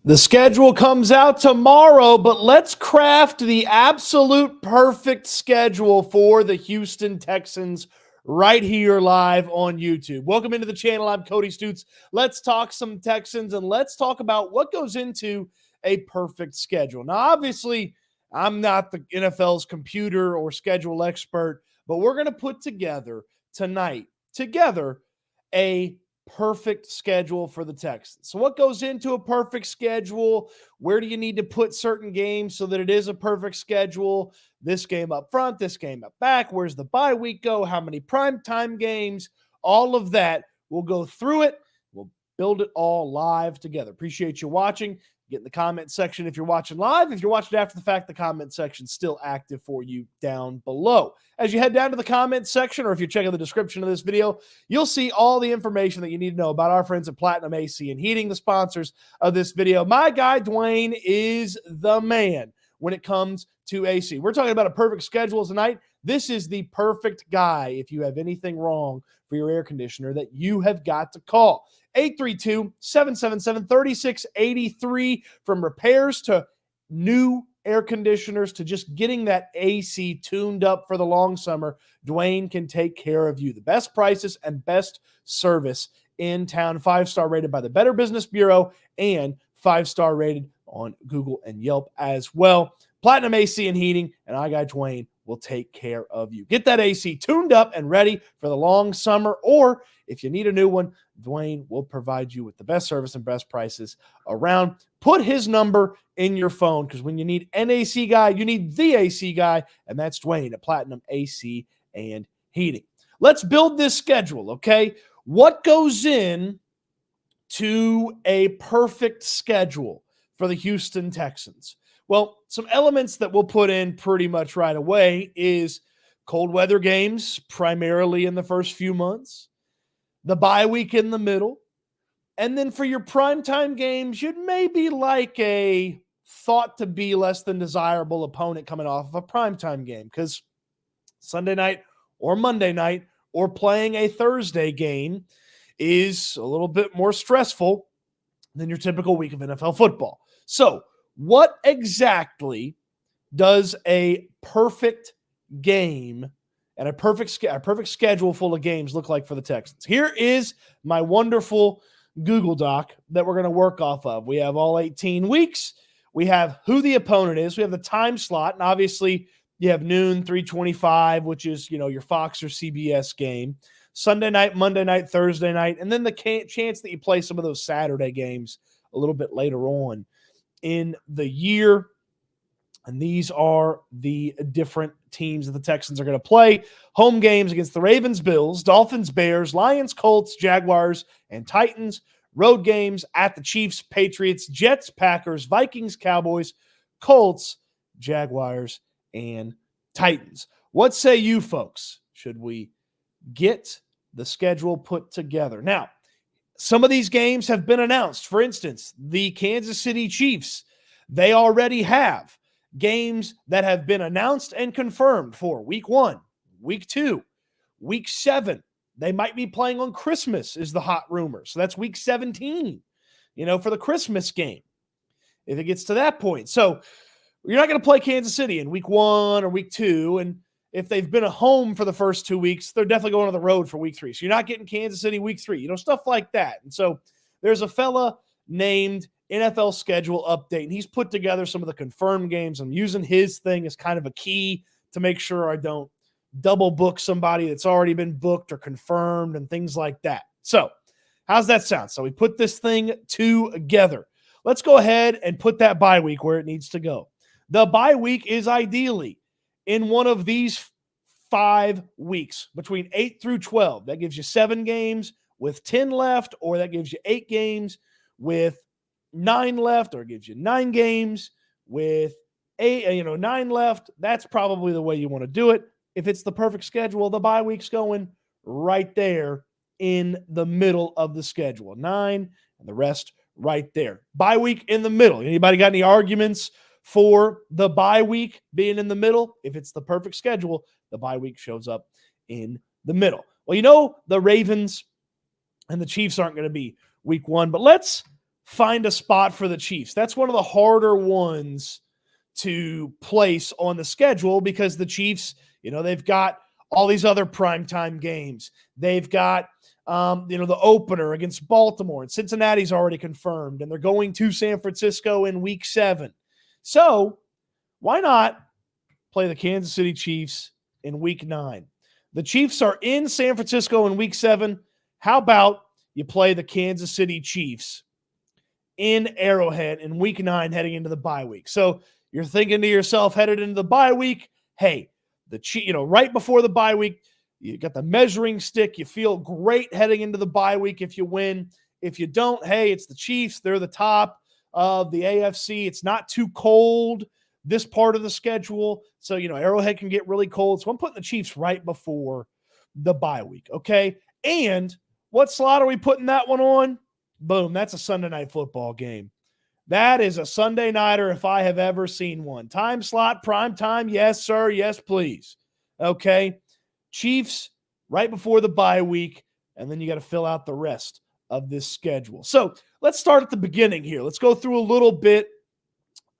The schedule comes out tomorrow, but let's craft the absolute perfect schedule for the Houston Texans right here live on YouTube. Welcome into the channel. I'm Cody Stoots. Let's talk some Texans and let's talk about what goes into a perfect schedule. Now, obviously, I'm not the NFL's computer or schedule expert, but we're going to put together tonight, a perfect schedule for the Texans. So what goes into a perfect schedule? Where do you need to put certain games so that it is a perfect schedule? This game up front, this game up back. Where's the bye week go? How many primetime games? All of that. We'll go through it. We'll build it all live together. Appreciate you watching. Get in the comment section if you're watching live. If you're watching after the fact, the comment section's still active for you down below. As you head down to the comment section, or if you check out the description of this video, you'll see all the information that you need to know about our friends at Platinum AC and Heating, the sponsors of this video. My guy, Dwyane, is the man when it comes to AC. We're talking about a perfect schedule tonight. This is the perfect guy if you have anything wrong for your air conditioner that you have got to call. 832-777-3683. From repairs to new air conditioners to just getting that AC tuned up for the long summer, Dwyane can take care of you. The best prices and best service in town. 5-star rated by the Better Business Bureau and 5-star rated on Google and Yelp as well. Platinum AC and Heating, and I got Dwyane, will take care of you. Get that AC tuned up and ready for the long summer, or if you need a new one, Dwyane will provide you with the best service and best prices around. Put his number in your phone, because when you need an AC guy, you need the AC guy, and that's Dwyane at Platinum AC and Heating. Let's build this schedule, okay? What goes in to a perfect schedule for the Houston Texans? Well, some elements that we'll put in pretty much right away is cold weather games, primarily in the first few months, the bye week in the middle, and then for your primetime games, you'd maybe like a thought to be less than desirable opponent coming off of a primetime game, because Sunday night or Monday night or playing a Thursday game is a little bit more stressful than your typical week of NFL football. So, what exactly does a perfect game and a perfect schedule full of games look like for the Texans? Here is my wonderful Google Doc that we're going to work off of. We have all 18 weeks. We have who the opponent is. We have the time slot. And obviously, you have noon, 3:25, which is, your Fox or CBS game. Sunday night, Monday night, Thursday night. And then the chance that you play some of those Saturday games a little bit later on in the year. And these are the different teams that the Texans are going to play. Home games against the Ravens, Bills, Dolphins, Bears, Lions, Colts, Jaguars, and Titans. Road games at the Chiefs, Patriots, Jets, Packers, Vikings, Cowboys, Colts, Jaguars, and Titans. What say you folks? Should we get the schedule put together? Now, some of these games have been announced. For instance, the Kansas City Chiefs, they already have games that have been announced and confirmed for week 1, week 2, week 7. They might be playing on Christmas is the hot rumor. So that's week 17, for the Christmas game, if it gets to that point. So you're not going to play Kansas City in week 1 or week 2. And if they've been at home for the first 2 weeks, they're definitely going on the road for week 3. So you're not getting Kansas City week 3, stuff like that. And so there's a fella named NFL Schedule Update, and he's put together some of the confirmed games. I'm using his thing as kind of a key to make sure I don't double book somebody that's already been booked or confirmed and things like that. So how's that sound? So we put this thing together. Let's go ahead and put that bye week where it needs to go. The bye week is ideally in one of these 5 weeks, between 8 through 12. That gives you 7 games with 10 left, or that gives you 8 games with 9 left, or it gives you 9 games with 9 left. That's probably the way you want to do it. If it's the perfect schedule, the bye week's going right there in the middle of the schedule. 9 and the rest right there. Bye week in the middle. Anybody got any arguments for the bye week being in the middle? If it's the perfect schedule, the bye week shows up in the middle. Well, the Ravens and the Chiefs aren't going to be week 1, but let's find a spot for the Chiefs. That's one of the harder ones to place on the schedule because the Chiefs, they've got all these other primetime games. They've got, the opener against Baltimore, and Cincinnati's already confirmed, and they're going to San Francisco in week 7. So why not play the Kansas City Chiefs in week 9? The Chiefs are in San Francisco in week 7. How about you play the Kansas City Chiefs in Arrowhead in week 9 heading into the bye week? So you're thinking to yourself, headed into the bye week, hey, right before the bye week, you got the measuring stick. You feel great heading into the bye week if you win. If you don't, hey, it's the Chiefs. They're the top of the AFC. It's not too cold this part of the schedule. So, Arrowhead can get really cold. So I'm putting the Chiefs right before the bye week, okay? And what slot are we putting that one on? Boom, that's a Sunday night football game. That is a Sunday nighter if I have ever seen one. Time slot, prime time, yes, sir, yes, please. Okay, Chiefs right before the bye week, and then you got to fill out the rest of this schedule. So let's start at the beginning here. Let's go through a little bit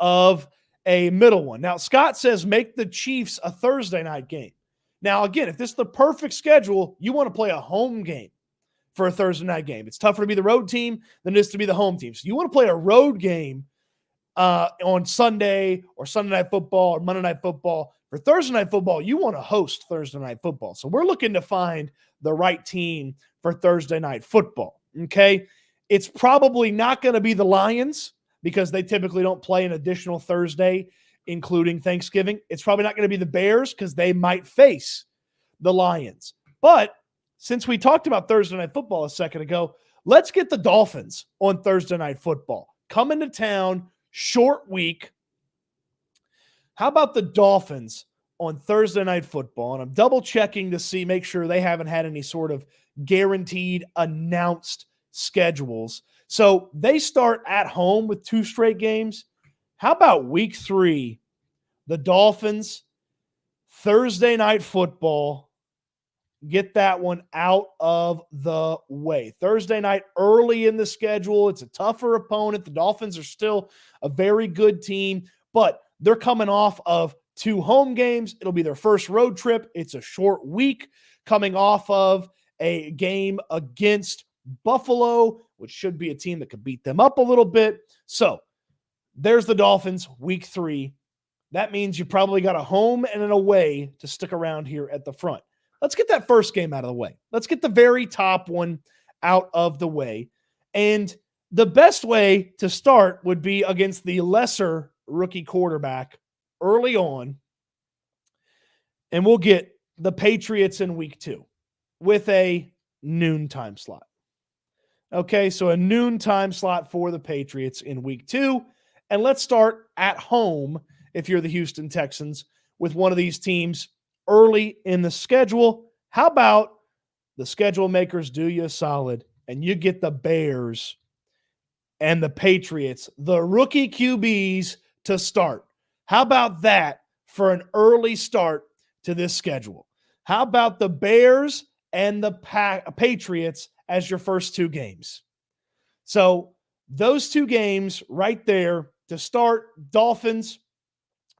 of a middle one. Now, Scott says make the Chiefs a Thursday night game. Now, again, if this is the perfect schedule, you want to play a home game for a Thursday night game. It's tougher to be the road team than it is to be the home team. So you want to play a road game on Sunday or Sunday night football or Monday night football. For Thursday night football, you want to host Thursday night football. So we're looking to find the right team for Thursday night football, okay? It's probably not going to be the Lions because they typically don't play an additional Thursday, including Thanksgiving. It's probably not going to be the Bears because they might face the Lions. But since we talked about Thursday night football a second ago, let's get the Dolphins on Thursday night football. Coming to town, short week. How about the Dolphins on Thursday night football? And I'm double checking to make sure they haven't had any sort of guaranteed announced schedules. So they start at home with 2 straight games. How about week 3, the Dolphins, Thursday night football? Get that one out of the way. Thursday night early in the schedule. It's a tougher opponent. The Dolphins are still a very good team, but they're coming off of 2 home games. It'll be their first road trip. It's a short week coming off of a game against Buffalo, which should be a team that could beat them up a little bit. So there's the Dolphins, week 3. That means you probably got a home and an away to stick around here at the front. Let's get that first game out of the way. Let's get the very top one out of the way. And the best way to start would be against the lesser rookie quarterback early on. And we'll get the Patriots in week 2 with a noontime slot. Okay, so a noontime slot for the Patriots in week 2. And let's start at home, if you're the Houston Texans, with one of these teams early in the schedule. How about the schedule makers do you a solid and you get the Bears and the Patriots, the rookie QBs, to start? How about that for an early start to this schedule? How about the Bears and the Patriots as your first 2 games? So those 2 games right there to start. Dolphins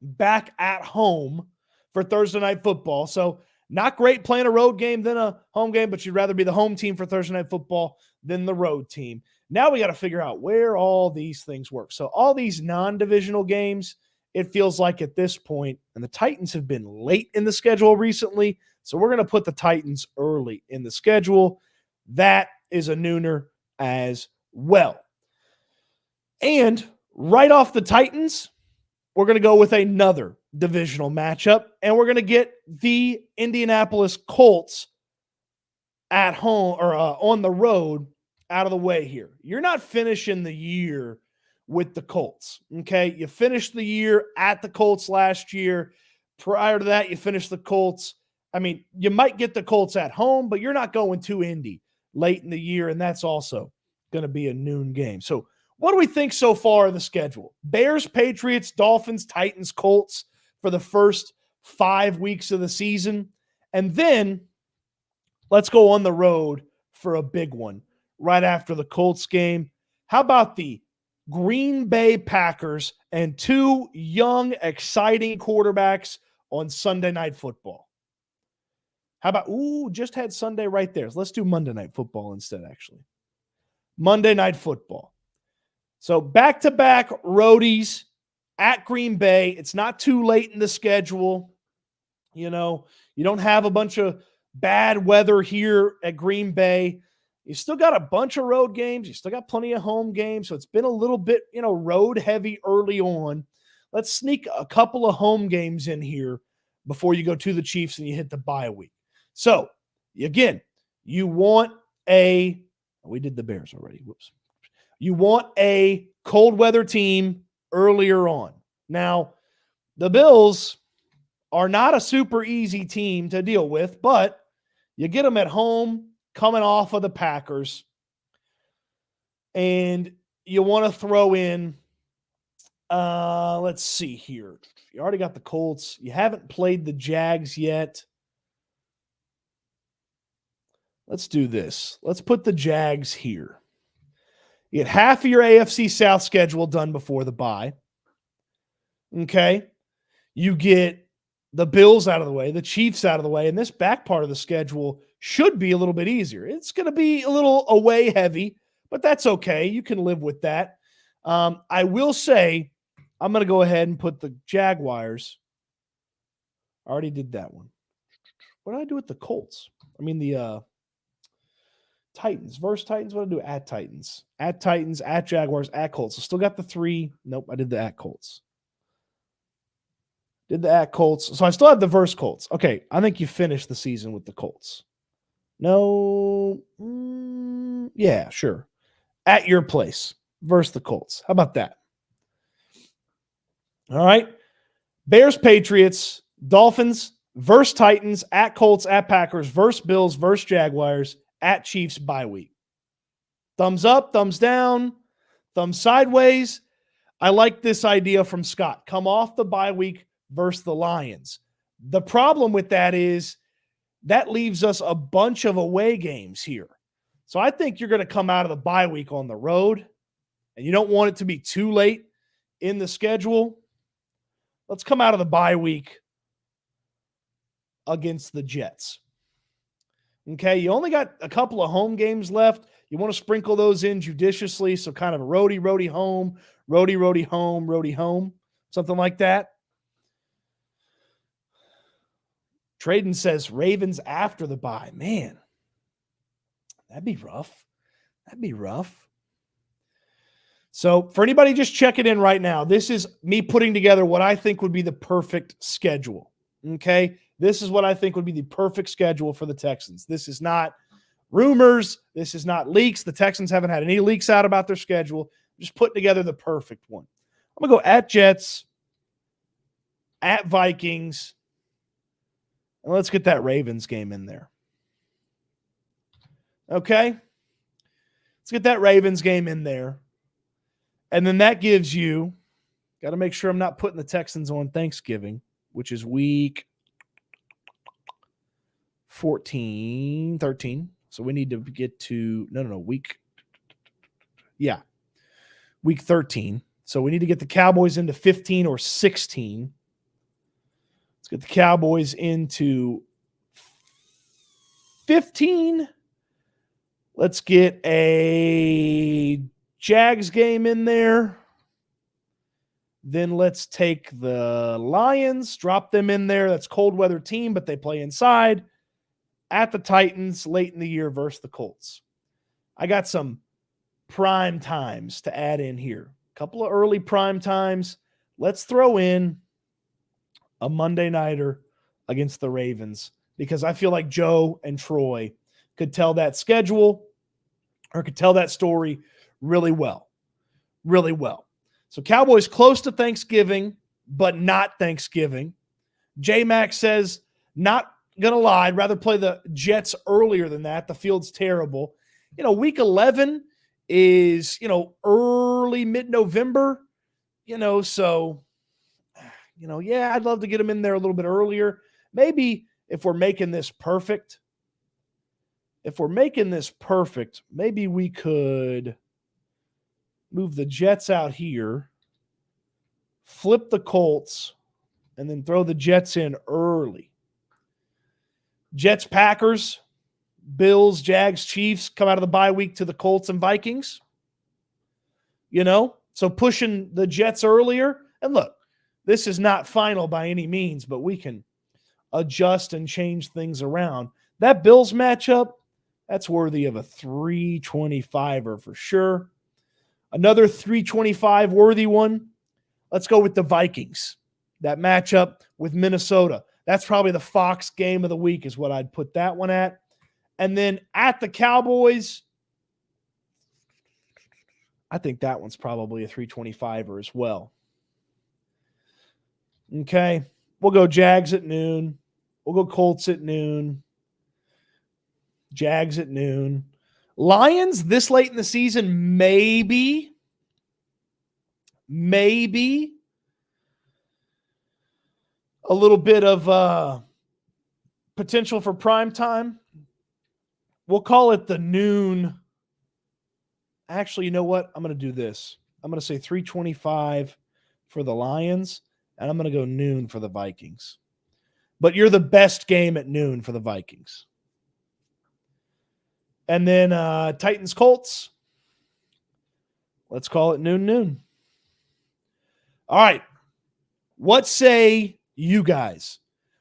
back at home for Thursday night football. So not great playing a road game than a home game, but you'd rather be the home team for Thursday night football than the road team. Now we got to figure out where all these things work. So all these non-divisional games, it feels like at this point, and the Titans have been late in the schedule recently, so we're going to put the Titans early in the schedule. That is a nooner as well. And right off the Titans, we're going to go with another divisional matchup, and we're going to get the Indianapolis Colts at home or on the road out of the way here. You're not finishing the year with the Colts, okay? You finished the year at the Colts last year. Prior to that, you finished the Colts. I mean, you might get the Colts at home, but you're not going to Indy late in the year, and that's also going to be a noon game. So what do we think so far of the schedule? Bears, Patriots, Dolphins, Titans, Colts for the first 5 weeks of the season. And then let's go on the road for a big one right after the Colts game. How about the Green Bay Packers and 2 young, exciting quarterbacks on Sunday Night Football? How about, just had Sunday right there. So let's do Monday Night Football instead, actually. Monday Night Football. So back-to-back roadies at Green Bay. It's not too late in the schedule. You don't have a bunch of bad weather here at Green Bay. You still got a bunch of road games. You still got plenty of home games. So it's been a little bit, road heavy early on. Let's sneak a couple of home games in here before you go to the Chiefs and you hit the bye week. So, again, we did the Bears already. Whoops. You want a cold weather team earlier on. Now, the Bills are not a super easy team to deal with, but you get them at home coming off of the Packers, and you want to throw in, let's see here. You already got the Colts. You haven't played the Jags yet. Let's do this. Let's put the Jags here. You get half of your AFC South schedule done before the bye. Okay. You get the Bills out of the way, the Chiefs out of the way, and this back part of the schedule should be a little bit easier. It's going to be a little away heavy, but that's okay. You can live with that. I will say I'm going to go ahead and put the Jaguars. I already did that one. What did I do with the Colts? I mean, the Titans versus Titans. What did I do at Titans? At Titans, at Jaguars, at Colts. So still got the 3. Nope, I did the at Colts. Did the at Colts. So I still have the versus Colts. Okay, I think you finished the season with the Colts. No. Yeah, sure. At your place versus the Colts. How about that? All right. Bears, Patriots, Dolphins, versus Titans, at Colts, at Packers, versus Bills, versus Jaguars, at Chiefs bye week. Thumbs up, thumbs down, thumbs sideways. I like this idea from Scott. Come off the bye week versus the Lions. The problem with that is that leaves us a bunch of away games here. So I think you're going to come out of the bye week on the road, and you don't want it to be too late in the schedule. Let's come out of the bye week against the Jets. Okay, you only got a couple of home games left. You want to sprinkle those in judiciously, so kind of a roadie home, roadie home, roadie home, something like that. Traden says Ravens after the bye. Man, that'd be rough. That'd be rough. So for anybody just checking in right now, this is me putting together what I think would be the perfect schedule. Okay, this is what I think would be the perfect schedule for the Texans. This is not rumors. This is not leaks. The Texans haven't had any leaks out about their schedule. I'm just putting together the perfect one. I'm going to go at Jets, at Vikings, and let's get that Ravens game in there. Okay? Let's get that Ravens game in there. And then that gives you, got to make sure I'm not putting the Texans on Thanksgiving, which is week 13. So we need to get to, week 13. So we need to get the Cowboys into 15 or 16. Let's get the Cowboys into 15. Let's get a Jags game in there. Then let's take the Lions, drop them in there. That's cold weather team, but they play inside. At the Titans late in the year versus the Colts. I got some prime times to add in here. A couple of early prime times. Let's throw in a Monday nighter against the Ravens because I feel like Joe and Troy could tell that schedule or could tell that story really well. Really well. So Cowboys close to Thanksgiving, but not Thanksgiving. J-Mac says, not going to lie, I'd rather play the Jets earlier than that. The field's terrible. Week 11 is, early mid-November, so, I'd love to get them in there a little bit earlier. Maybe if we're making this perfect, maybe we could move the Jets out here, flip the Colts, and then throw the Jets in early. Jets, Packers, Bills, Jags, Chiefs come out of the bye week to the Colts and Vikings. So pushing the Jets earlier. And look, this is not final by any means, but we can adjust and change things around. That Bills matchup, that's worthy of a 325er for sure. Another 325 worthy one. Let's go with the Vikings. That matchup with Minnesota. That's probably the Fox game of the week is what I'd put that one at. And then at the Cowboys, I think that one's probably a 325er as well. Okay. We'll go Jags at noon. We'll go Colts at noon. Jags at noon. Lions this late in the season, maybe a little bit of potential for prime time. We'll call it the noon. Actually, you know what? I'm going to do this. I'm going to say 325 for the Lions, and I'm going to go noon for the Vikings. But you're the best game at noon for the Vikings. And then Titans, Colts. Let's call it noon. All right. What say you guys?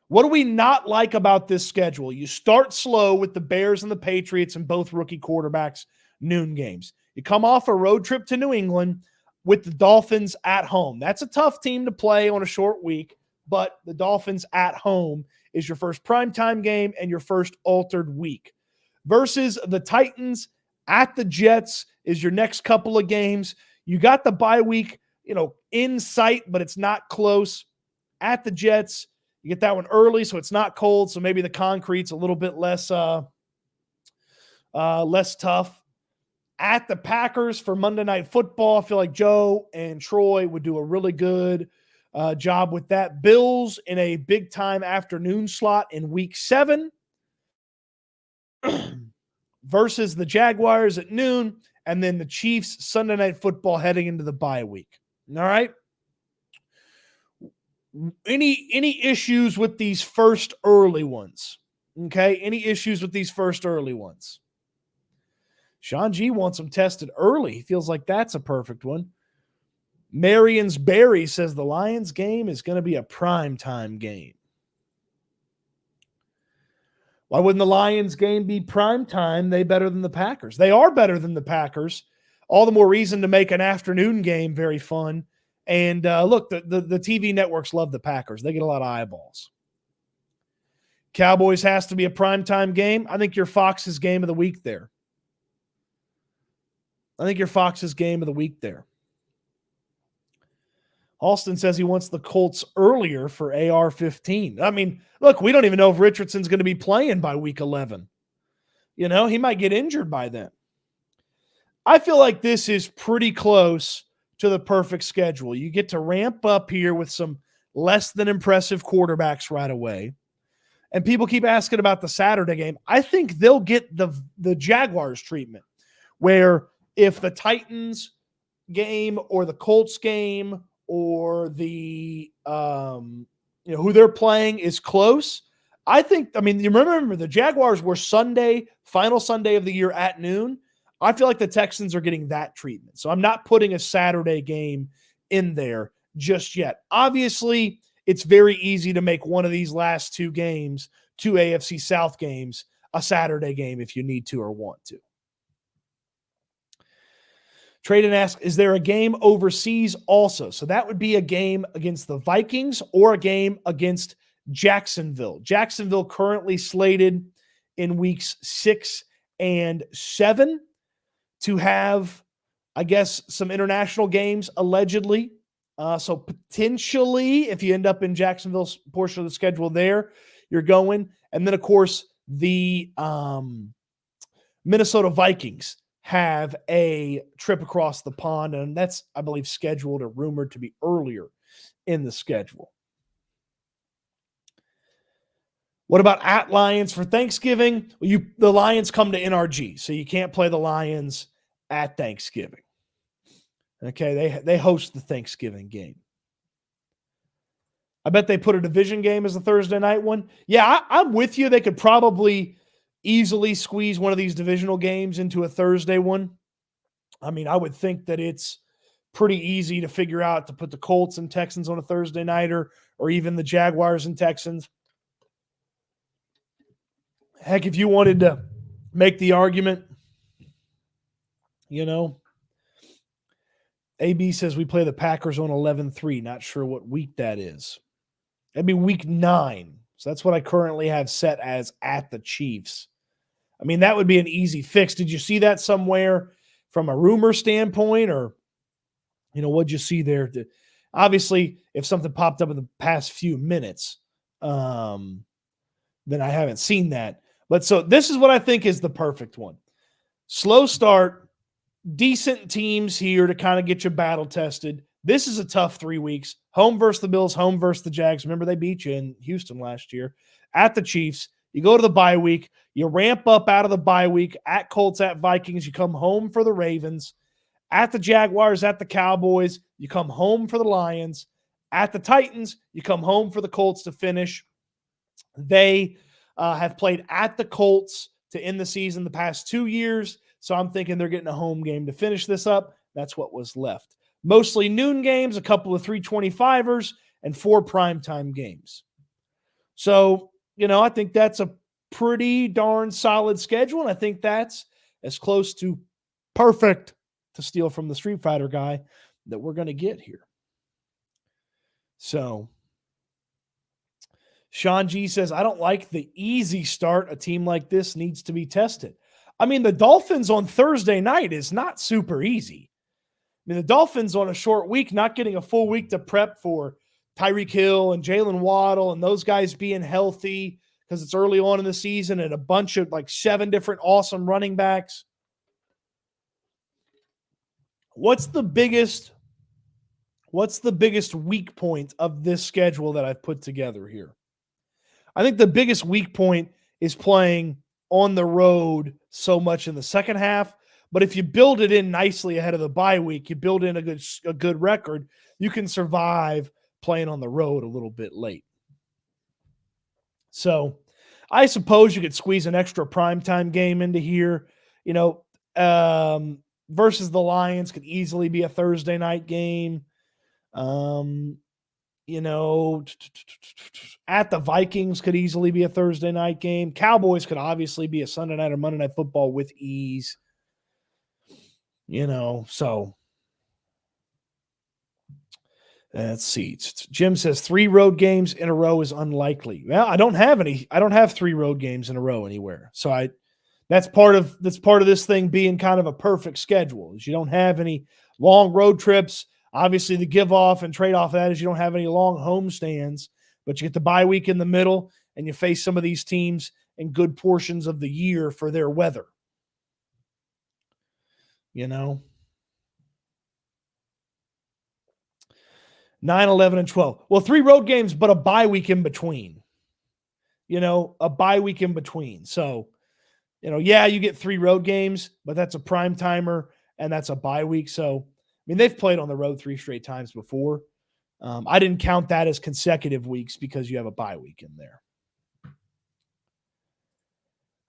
What do we not like about this schedule? You start slow with the Bears and the Patriots and both rookie quarterbacks, noon games. You come off a road trip to New England with the Dolphins at home. That's a tough team to play on a short week, but the Dolphins at home is your first primetime game and your first altered week. Versus the Titans at the Jets is your next couple of games. You got the bye week, in sight, but it's not close. At the Jets, you get that one early, so it's not cold, so maybe the concrete's a little bit less tough. At the Packers for Monday Night Football, I feel like Joe and Troy would do a really good job with that. Bills in a big-time afternoon slot in Week 7 versus the Jaguars at noon, and then the Chiefs Sunday Night Football heading into the bye week. All right? Any issues with these first early ones? Okay? Any issues with these first early ones? Sean G wants them tested early. He feels like that's a perfect one. Marion's Barry says the Lions game is going to be a primetime game. Why wouldn't the Lions game be primetime? They better than the Packers. They are better than the Packers. All the more reason to make an afternoon game very fun. And look, the TV networks love the Packers. They get a lot of eyeballs. Cowboys has to be a primetime game. I think your Fox's game of the week there. Alston says he wants the Colts earlier for AR-15. I mean, look, we don't even know if Richardson's going to be playing by week 11. He might get injured by then. I feel like this is pretty close to the perfect schedule. You get to ramp up here with some less than impressive quarterbacks right away. And people keep asking about the Saturday game. I think they'll get the Jaguars treatment, where if the Titans game or the Colts game or the who they're playing is close, you remember the Jaguars were final Sunday of the year at noon. I feel like the Texans are getting that treatment. So I'm not putting a Saturday game in there just yet. Obviously, it's very easy to make one of these last two games, two AFC South games, a Saturday game if you need to or want to. Trade asks, is there a game overseas also? So that would be a game against the Vikings or a game against Jacksonville. Jacksonville currently slated in weeks 6 and 7 to have, I guess, some international games allegedly. So potentially, if you end up in Jacksonville's portion of the schedule there, you're going. And then, of course, the Minnesota Vikings have a trip across the pond, and that's, I believe, scheduled or rumored to be earlier in the schedule. What about at Lions for Thanksgiving? Well, the Lions come to NRG, so you can't play the Lions at Thanksgiving. Okay, they host the Thanksgiving game. I bet they put a division game as a Thursday night one. Yeah, I'm with you. They could probably easily squeeze one of these divisional games into a Thursday one. I mean, I would think that it's pretty easy to figure out to put the Colts and Texans on a Thursday nighter, or even the Jaguars and Texans. Heck, if you wanted to make the argument, AB says we play the Packers on 11-3. Not sure what week that is. That'd be week 9. So that's what I currently have set as at the Chiefs. I mean, that would be an easy fix. Did you see that somewhere from a rumor standpoint, or, what'd you see there? Obviously, if something popped up in the past few minutes, then I haven't seen that. But so this is what I think is the perfect one. Slow start, decent teams here to kind of get you battle tested. This is a tough 3 weeks. Home versus the Bills, home versus the Jags. Remember, they beat you in Houston last year. At the Chiefs, you go to the bye week. You ramp up out of the bye week. At Colts, at Vikings, you come home for the Ravens. At the Jaguars, at the Cowboys, you come home for the Lions. At the Titans, you come home for the Colts to finish. They have played at the Colts to end the season the past 2 years, so I'm thinking they're getting a home game to finish this up. That's what was left. Mostly noon games, a couple of 325ers, and 4 primetime games. So, I think that's a pretty darn solid schedule, and I think that's as close to perfect, to steal from the Street Fighter guy, that we're going to get here. So, Sean G says, I don't like the easy start. A team like this needs to be tested. I mean, the Dolphins on Thursday night is not super easy. I mean, the Dolphins on a short week, not getting a full week to prep for Tyreek Hill and Jalen Waddle and those guys being healthy because it's early on in the season and a bunch of 7 different awesome running backs. What's the biggest weak point of this schedule that I've put together here? I think the biggest weak point is playing on the road so much in the second half. But if you build it in nicely ahead of the bye week, you build in a good record, you can survive playing on the road a little bit late. So I suppose you could squeeze an extra primetime game into here. Versus the Lions could easily be a Thursday night game. At the Vikings could easily be a Thursday night game. Cowboys could obviously be a Sunday night or Monday night football with ease. So let's see. Jim says 3 road games in a row is unlikely. Well, I don't have 3 road games in a row anywhere. So that's part of this thing being kind of a perfect schedule. Is you don't have any long road trips. Obviously, the give off and trade off of that is you don't have any long home stands, but you get the bye week in the middle and you face some of these teams in good portions of the year for their weather. 9, 11, and 12. Well, 3 road games, but a bye week in between. A bye week in between. So, you get 3 road games, but that's a prime timer and that's a bye week. So, they've played on the road 3 straight times before. I didn't count that as consecutive weeks because you have a bye week in there.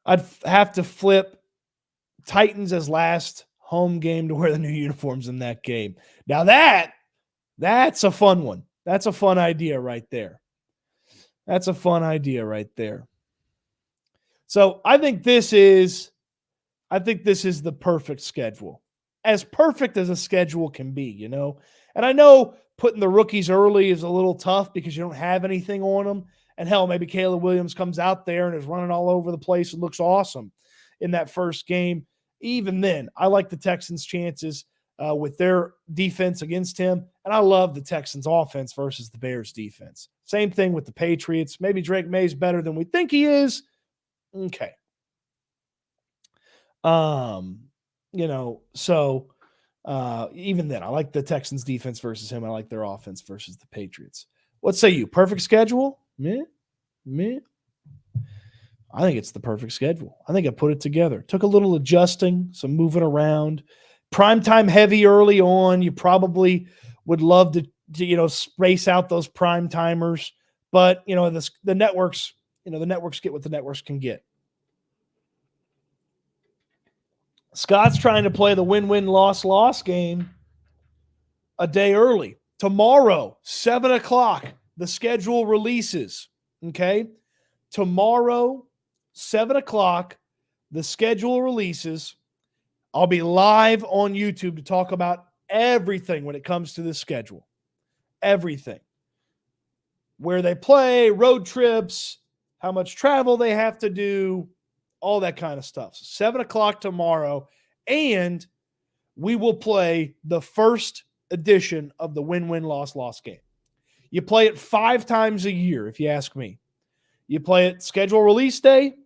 I'd have to flip Titans as last home game to wear the new uniforms in that game. Now that's a fun one. That's a fun idea right there. So I think this is the perfect schedule. As perfect as a schedule can be, And I know putting the rookies early is a little tough because you don't have anything on them. And hell, maybe Caleb Williams comes out there and is running all over the place and looks awesome in that first game. Even then, I like the Texans' chances with their defense against him. And I love the Texans' offense versus the Bears' defense. Same thing with the Patriots. Maybe Drake May's better than we think he is. Okay. So even then, I like the Texans' defense versus him. I like their offense versus the Patriots. What say you? Perfect schedule? Me? I think it's the perfect schedule. I think I put it together. Took a little adjusting, some moving around, primetime heavy early on. You probably would love to space out those prime timers, but the networks, the networks get what the networks can get. Scott's trying to play the win-win loss game a day early. Tomorrow, 7 o'clock, the schedule releases. Okay? Tomorrow, 7 o'clock, the schedule releases. I'll be live on YouTube to talk about everything when it comes to this schedule. Everything. Where they play, road trips, how much travel they have to do, all that kind of stuff. So 7 o'clock tomorrow, and we will play the first edition of the win-win loss game. You play it 5 times a year, if you ask me. You play it schedule release day.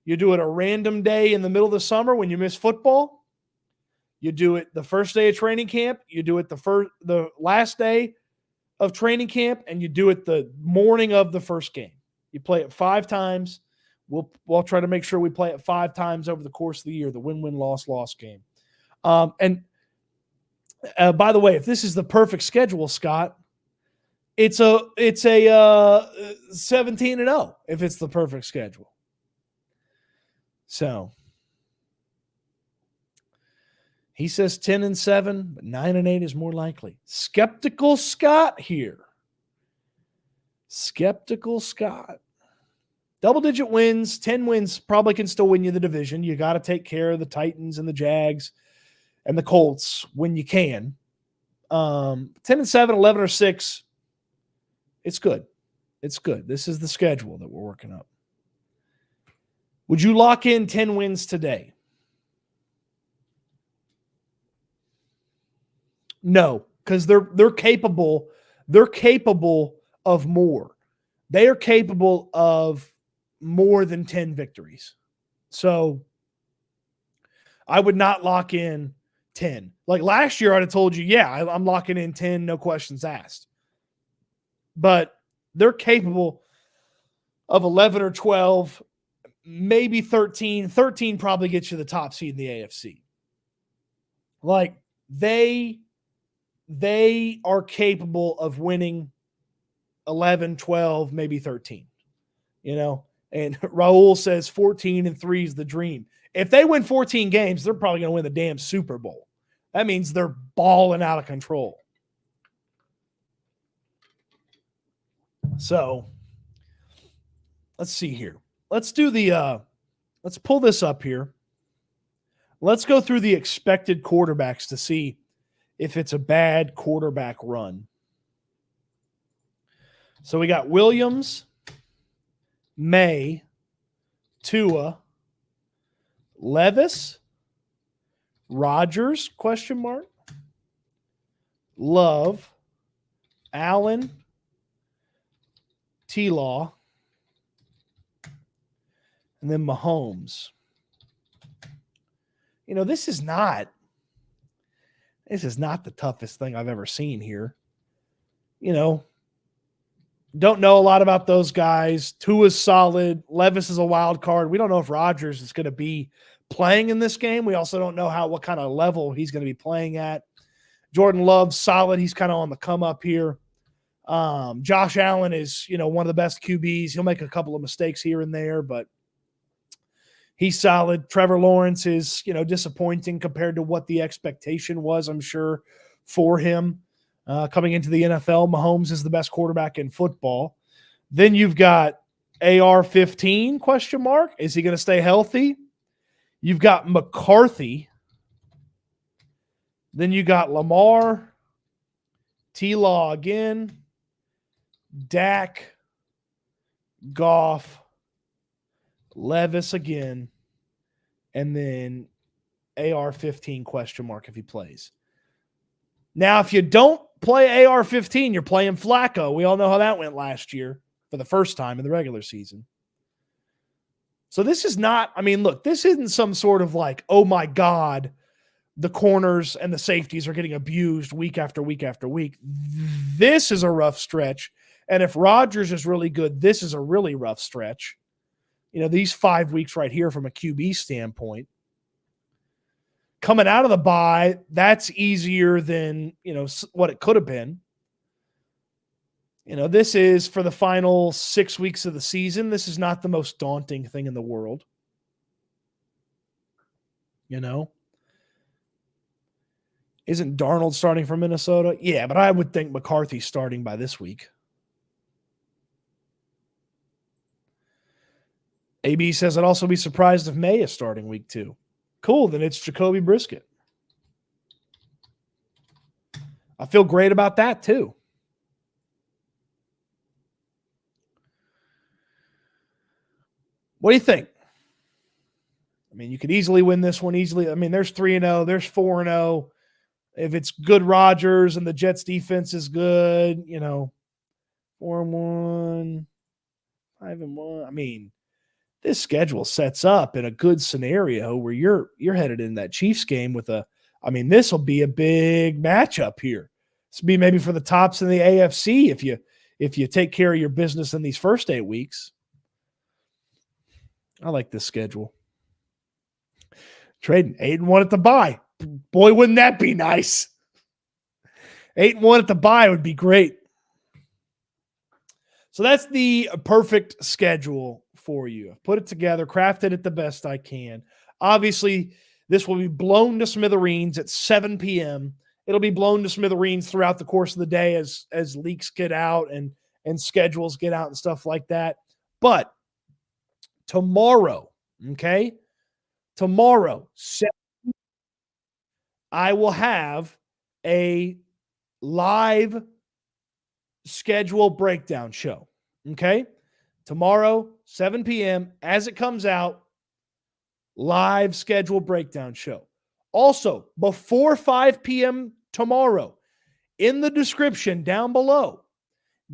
You do it a random day in the middle of the summer when you miss football. You do it the first day of training camp. You do it the last day of training camp, and you do it the morning of the first game. You play it 5 times. We'll try to make sure we play it 5 times over the course of the year, the win-win loss game. And by the way, if this is the perfect schedule, Scott, it's a 17-0 if it's the perfect schedule. So he says 10-7, but 9-8 is more likely. Skeptical Scott here. Skeptical Scott. Double-digit wins, 10 wins probably can still win you the division. You got to take care of the Titans and the Jags and the Colts when you can. 10-7, 11-6, it's good. It's good. This is the schedule that we're working up. Would you lock in 10 wins today? No, because they're capable. They're capable of more. They are capable of more than 10 victories. So I would not lock in 10. Like last year, I'd have told you, yeah, I'm locking in 10, no questions asked. But they're capable of 11 or 12, maybe 13. 13 probably gets you the top seed in the AFC. Like they are capable of winning 11, 12, maybe 13. And Raul says 14-3 is the dream. If they win 14 games, they're probably going to win the damn Super Bowl. That means they're balling out of control. So let's see here. Let's do let's pull this up here. Let's go through the expected quarterbacks to see if it's a bad quarterback run. So we got Williams, May, Tua, Levis, Rodgers, ? Love, Allen, T-Law, and then Mahomes. This is not the toughest thing I've ever seen here. Don't know a lot about those guys. Tua's solid. Levis is a wild card. We don't know if Rodgers is going to be playing in this game. We also don't know what kind of level he's going to be playing at. Jordan Love's solid. He's kind of on the come up here. Josh Allen is, one of the best QBs. He'll make a couple of mistakes here and there, but he's solid. Trevor Lawrence is, disappointing compared to what the expectation was, I'm sure, for him. Coming into the NFL, Mahomes is the best quarterback in football. Then you've got AR-15, ? Is he going to stay healthy? You've got McCarthy. Then you got Lamar, T-Law again, Dak, Goff, Levis again, and then AR-15 ? If he plays. Now, if you don't play AR-15, you're playing Flacco. We all know how that went last year for the first time in the regular season. So this is not, look, this isn't some sort of like, oh my God, the corners and the safeties are getting abused week after week after week. This is a rough stretch. And if Rodgers is really good, this is a really rough stretch. These 5 weeks right here from a QB standpoint. coming out of the bye, that's easier than, what it could have been. This is for the final 6 weeks of the season. This is not the most daunting thing in the world. Isn't Darnold starting for Minnesota? Yeah, but I would think McCarthy's starting by this week. AB says I'd also be surprised if May is starting week 2. Cool, then it's Jacoby Brissett. I feel great about that too. What do you think? I mean, you could easily win this one easily. I mean, there's 3-0, there's 4-0. If it's good Rodgers and the Jets defense is good, 4-1, 5-1. I mean, this schedule sets up in a good scenario where you're headed in that Chiefs game with this will be a big matchup here. This will be maybe for the tops in the AFC if you take care of your business in these first 8 weeks. I like this schedule. Trading 8-1 at the bye. Boy, wouldn't that be nice? 8-1 at the bye would be great. So that's the perfect schedule for you. I've put it together, crafted it the best I can. Obviously, this will be blown to smithereens at 7 p.m. It'll be blown to smithereens throughout the course of the day as leaks get out and schedules get out and stuff like that. But tomorrow, okay? Tomorrow, I will have a live schedule breakdown show, okay? Tomorrow, 7 p.m., as it comes out, live schedule breakdown show. Also, before 5 p.m. tomorrow, in the description down below,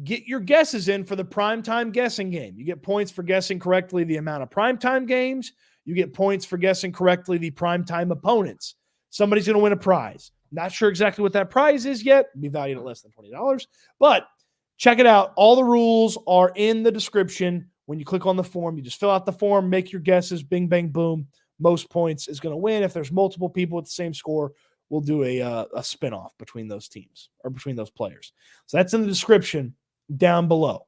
get your guesses in for the primetime guessing game. You get points for guessing correctly the amount of primetime games. You get points for guessing correctly the primetime opponents. Somebody's going to win a prize. Not sure exactly what that prize is yet. It'll be valued at less than $20. But check it out. All the rules are in the description. When you click on the form, you just fill out the form, make your guesses, bing, bang, boom. Most points is going to win. If there's multiple people with the same score, we'll do a spinoff between those teams or between those players. So that's in the description down below.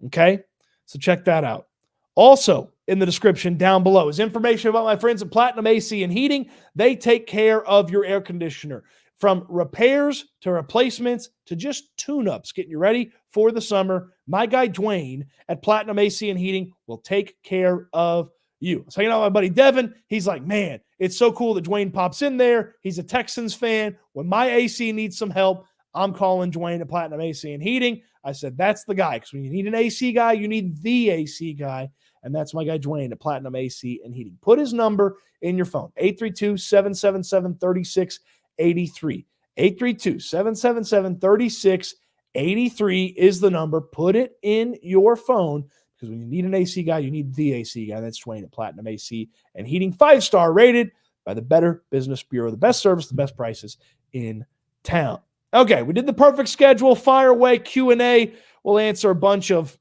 Okay? So check that out. Also, in the description down below is information about my friends at Platinum AC and Heating. They take care of your air conditioner from repairs to replacements to just tune-ups, getting you ready for the summer. My guy Dwyane at Platinum AC and Heating will take care of you. So, my buddy Devin, he's like, man, it's so cool that Dwyane pops in there. He's a Texans fan. When my AC needs some help, I'm calling Dwyane at Platinum AC and Heating. I said, that's the guy, because when you need an AC guy, you need the AC guy. And that's my guy, Dwyane, at Platinum AC and Heating. Put his number in your phone, 832-777-3683. 832-777-3683 is the number. Put it in your phone, because when you need an AC guy, you need the AC guy. That's Dwyane at Platinum AC and Heating. 5-star rated by the Better Business Bureau. The best service, the best prices in town. Okay, we did the perfect schedule. Fire away Q&A. We'll answer a bunch of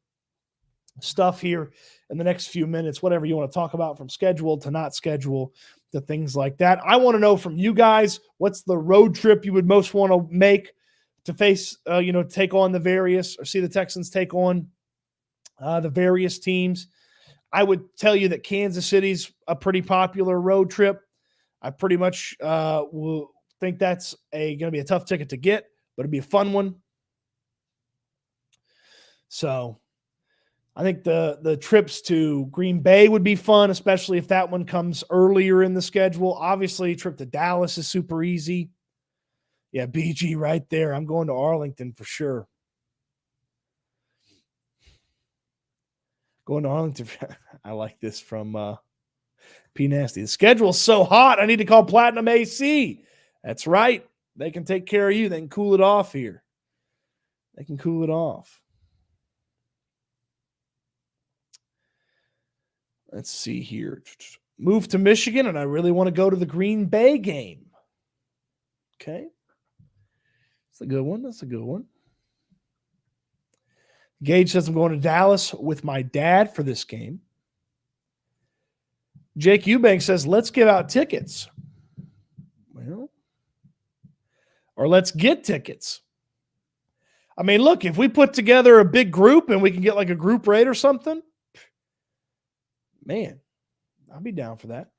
stuff here in the next few minutes, whatever you want to talk about, from scheduled to not scheduled to things like that. I want to know from you guys, what's the road trip you would most want to make to face, take on the various, or see the Texans take on the various teams. I would tell you that Kansas City's a pretty popular road trip. I pretty much will think that's going to be a tough ticket to get, but it'd be a fun one. So I think the trips to Green Bay would be fun, especially if that one comes earlier in the schedule. Obviously, a trip to Dallas is super easy. Yeah, BG right there. I'm going to Arlington for sure. Going to Arlington. I like this from P Nasty. The schedule's so hot, I need to call Platinum AC. That's right. They can take care of you. They can cool it off here. They can cool it off. Let's see here. Move to Michigan, and I really want to go to the Green Bay game. Okay. That's a good one. That's a good one. Gage says I'm going to Dallas with my dad for this game. Jake Eubank says, let's give out tickets. or let's get tickets. I mean, look, if we put together a big group and we can get like a group rate or something, man, I'll be down for that.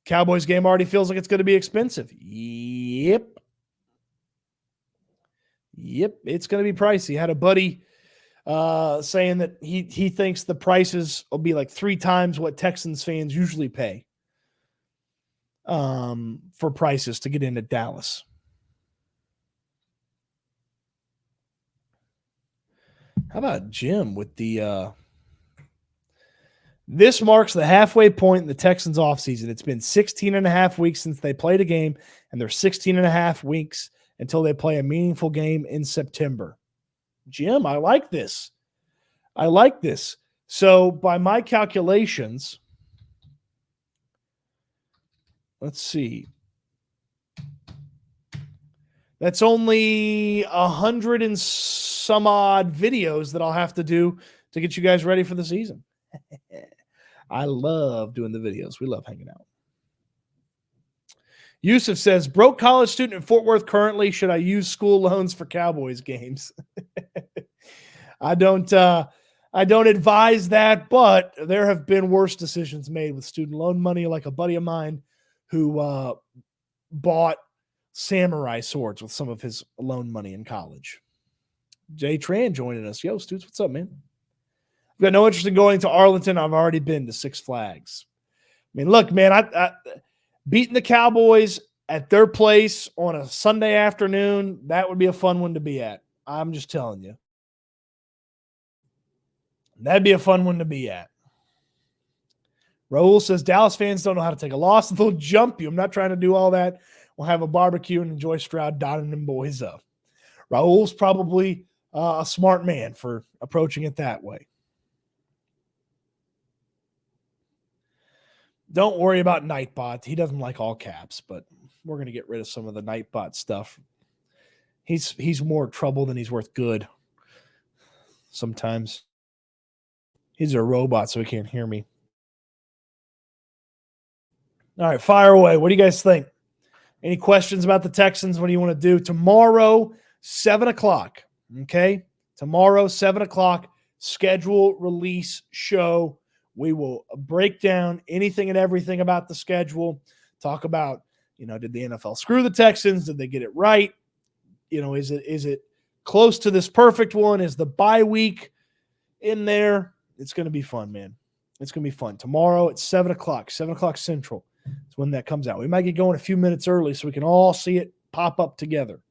Cowboys game already feels like it's going to be expensive. Yep, it's going to be pricey. I had a buddy saying that he thinks the prices will be like 3 times what Texans fans usually pay for prices to get into Dallas. How about Jim with the this marks the halfway point in the Texans offseason. It's been 16 and a half weeks since they played a game, and there's 16 and a half weeks until they play a meaningful game in September. Jim, I like this. So by my calculations, let's see. That's only 100 and some odd videos that I'll have to do to get you guys ready for the season. I love doing the videos. We love hanging out. Yusuf says, broke college student in Fort Worth currently. Should I use school loans for Cowboys games? I don't advise that, but there have been worse decisions made with student loan money, like a buddy of mine who bought samurai swords with some of his loan money in college. Jay Tran joining us. Yo, Stoots, what's up, man? I've got no interest in going to Arlington. I've already been to Six Flags. I mean, look, man, I beating the Cowboys at their place on a Sunday afternoon, that would be a fun one to be at. I'm just telling you. That'd be a fun one to be at. Raul says, Dallas fans don't know how to take a loss. They'll jump you. I'm not trying to do all that. We'll have a barbecue and enjoy Stroud donning them boys up. Raul's probably a smart man for approaching it that way. Don't worry about Nightbot. He doesn't like all caps, but we're going to get rid of some of the Nightbot stuff. He's more trouble than he's worth good sometimes. He's a robot, so he can't hear me. All right, fire away. What do you guys think? Any questions about the Texans? What do you want to do? Tomorrow, 7 o'clock, okay? Tomorrow, 7 o'clock, schedule release show. We will break down anything and everything about the schedule, talk about, did the NFL screw the Texans? Did they get it right? Is it close to this perfect one? Is the bye week in there? It's going to be fun, man. It's going to be fun. Tomorrow at 7 o'clock Central is when that comes out. We might get going a few minutes early so we can all see it pop up together.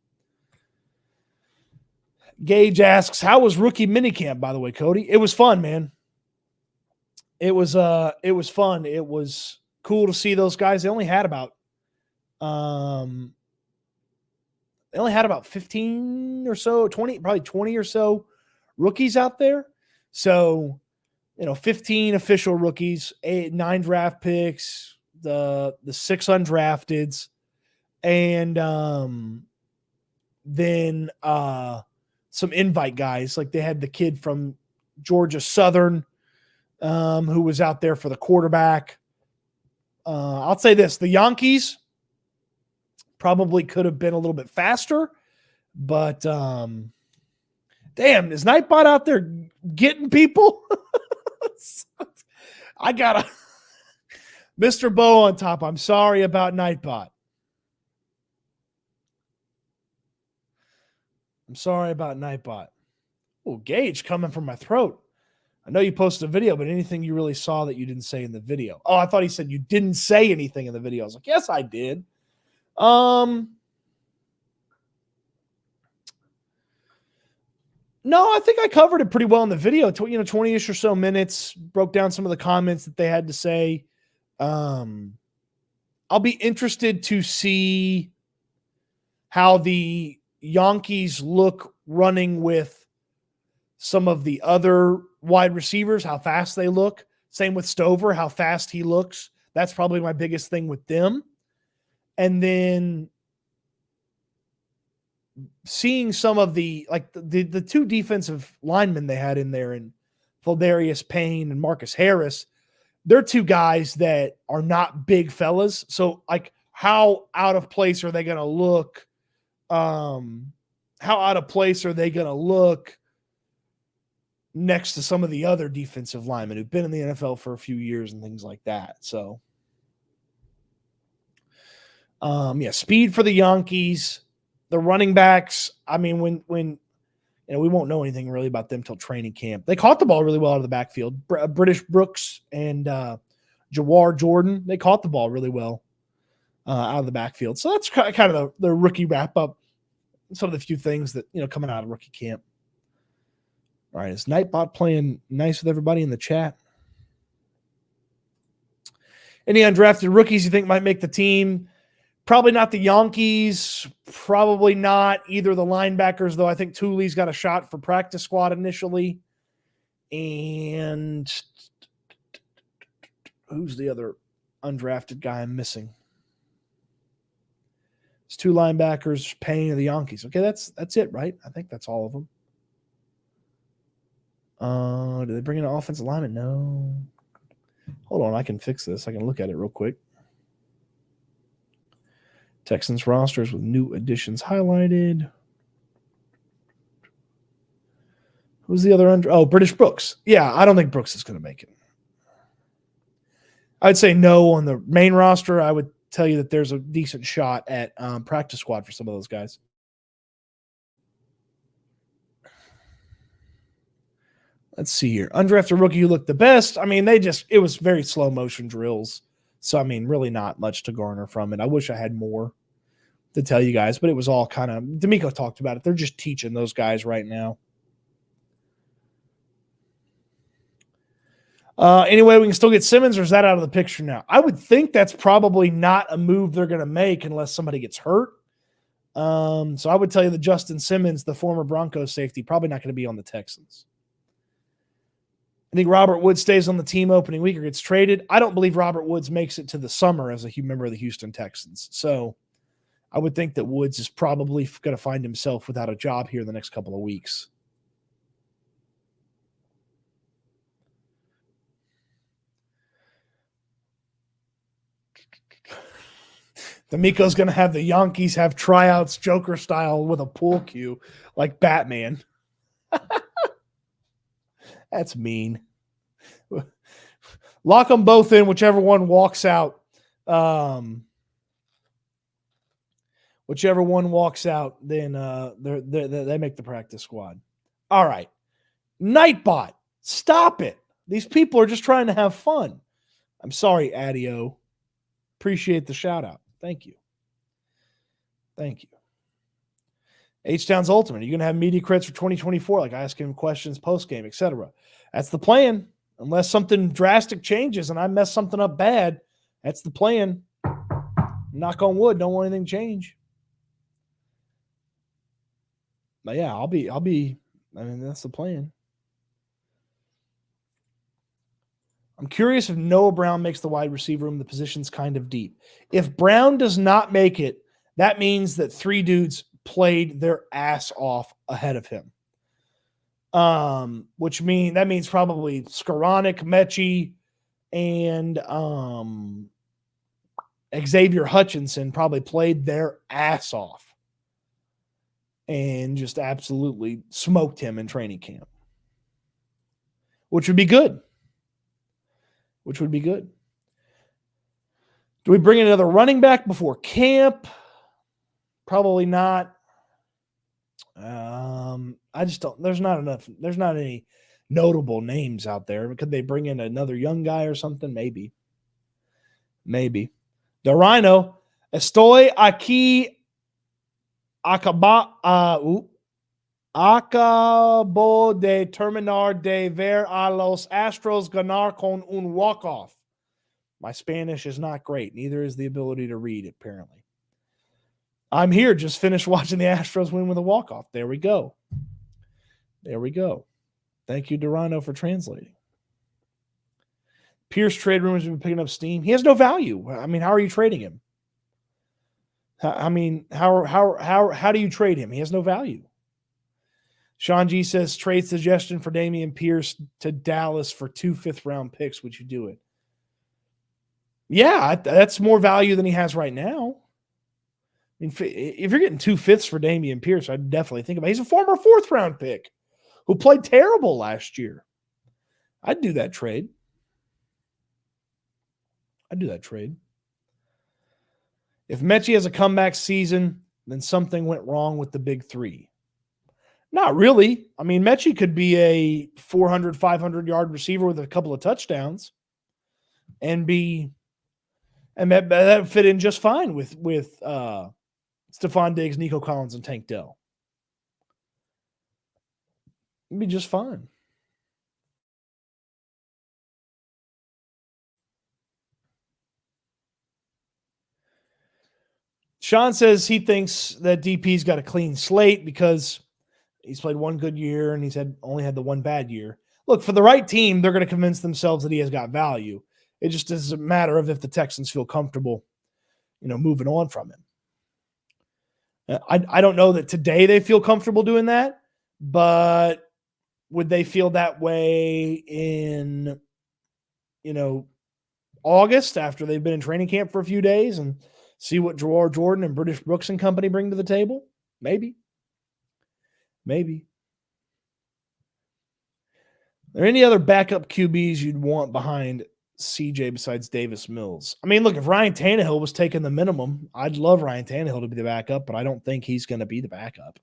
Gage asks, how was rookie minicamp, by the way, Cody? It was fun, man. It was fun. It was cool to see those guys. They only had about 15 or so, 20, probably 20 or so rookies out there. So, 15 official rookies, 9 draft picks, the 6 undrafteds, and then some invite guys. Like they had the kid from Georgia Southern who was out there for the quarterback. I'll say this, the Yankees probably could have been a little bit faster, but damn, is Nightbot out there getting people? I got Mr. Bo on top. I'm sorry about Nightbot. Oh, Gage coming from my throat. I know you posted a video, but anything you really saw that you didn't say in the video? Oh, I thought he said you didn't say anything in the video. I was like, yes, I did. No, I think I covered it pretty well in the video. 20-ish or so minutes, broke down some of the comments that they had to say. I'll be interested to see how the Yankees look running with some of the other wide receivers, how fast they look. Same with Stover, how fast he looks. That's probably my biggest thing with them. And then seeing some of the 2 defensive linemen they had in there, and Feldarius Payne and Marcus Harris, they're 2 guys that are not big fellas. So how out of place are they going to look? How out of place are they going to look next to some of the other defensive linemen who've been in the NFL for a few years and things like that? So, speed for the Yankees, the running backs. I mean, when we won't know anything really about them till training camp. They caught the ball really well out of the backfield. British Brooks and Jawar Jordan, they caught the ball really well out of the backfield. So that's kind of the rookie wrap up. Some of the few things that, coming out of rookie camp. All right. Is Nightbot playing nice with everybody in the chat? Any undrafted rookies you think might make the team? Probably not the Yankees. Probably not either the linebackers, though. I think Thule's got a shot for practice squad initially. And who's the other undrafted guy I'm missing? It's 2 linebackers, Payne of the Yankees. Okay, that's it, right? I think that's all of them. Do they bring in an offensive lineman? No. Hold on, I can fix this. I can look at it real quick. Texans rosters with new additions highlighted. Who's the other British Brooks. Yeah, I don't think Brooks is going to make it. I'd say no on the main roster. I would tell you that there's a decent shot at practice squad for some of those guys. Let's see here. Undrafted rookie who looked the best. I mean, it was very slow motion drills. So, I mean, really not much to garner from it. I wish I had more to tell you guys, but it was all kind of, D'Amico talked about it. They're just teaching those guys right now. Anyway, we can still get Simmons, or is that out of the picture now? I would think that's probably not a move they're going to make unless somebody gets hurt. So I would tell you that Justin Simmons, the former Broncos safety, probably not going to be on the Texans. I think Robert Woods stays on the team opening week or gets traded. I don't believe Robert Woods makes it to the summer as a member of the Houston Texans. So I would think that Woods is probably going to find himself without a job here in the next couple of weeks. D'Amico's going to have the Yankees have tryouts Joker style with a pool cue like Batman. That's mean. Lock them both in, whichever one walks out. Whichever one walks out, then they make the practice squad. All right. Nightbot, stop it. These people are just trying to have fun. I'm sorry, Adio. Appreciate the shout out. Thank you. Thank you. H-Town's Ultimate. Are you going to have media crits for 2024, like asking questions post-game, etc.? That's the plan. Unless something drastic changes and I mess something up bad, that's the plan. Knock on wood, don't want anything to change. But yeah, that's the plan. I'm curious if Noah Brown makes the wide receiver room. The position's kind of deep. If Brown does not make it, that means that 3 dudes played their ass off ahead of him. Which means probably Skoranek, Mechie, and Xavier Hutchinson probably played their ass off and just absolutely smoked him in training camp. Which would be good. Do we bring in another running back before camp? Probably not. I just don't. There's not enough. There's not any notable names out there. Could they bring in another young guy or something? Maybe. The Rhino. Estoy aquí. Acabo de terminar de ver a los Astros ganar con un walk-off. My Spanish is not great. Neither is the ability to read, apparently. I'm here. Just finished watching the Astros win with a walk-off. There we go. Thank you, Durano, for translating. Pierce trade rumors have been picking up steam. He has no value. I mean, how are you trading him? I mean, how do you trade him? He has no value. Sean G says, trade suggestion for Dameon Pierce to Dallas for 2 fifth-round picks. Would you do it? Yeah, that's more value than he has right now. I mean, if you're getting 2/5 for Dameon Pierce, I'd definitely think about it. He's a former 4th-round pick who played terrible last year. I'd do that trade. If Mechie has a comeback season, then something went wrong with the big three. Not really. I mean, Mechie could be a 400, 500-yard receiver with a couple of touchdowns and that would fit in just fine with Stephon Diggs, Nico Collins, and Tank Dell. It'd be just fine. Sean says he thinks that DP's got a clean slate because he's played one good year and he's only had the one bad year. Look, for the right team, they're going to convince themselves that he has got value. It just is a matter of if the Texans feel comfortable, moving on from him. I don't know that today they feel comfortable doing that, but would they feel that way in, August after they've been in training camp for a few days and see what Gerard Jordan and British Brooks and company bring to the table? Maybe. Are there any other backup QBs you'd want behind CJ besides Davis Mills? I mean, look, if Ryan Tannehill was taking the minimum, I'd love Ryan Tannehill to be the backup, but I don't think he's going to be the backup.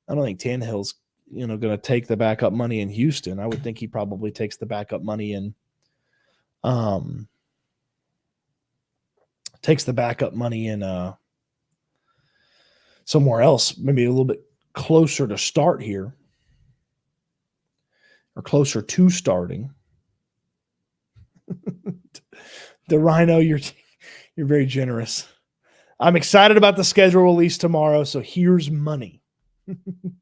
I don't think Tannehill's, going to take the backup money in Houston. I would think he probably takes the backup money in somewhere else, maybe a little bit closer to start here or closer to starting. The Rhino, you're very generous. I'm excited about the schedule release tomorrow, so here's money.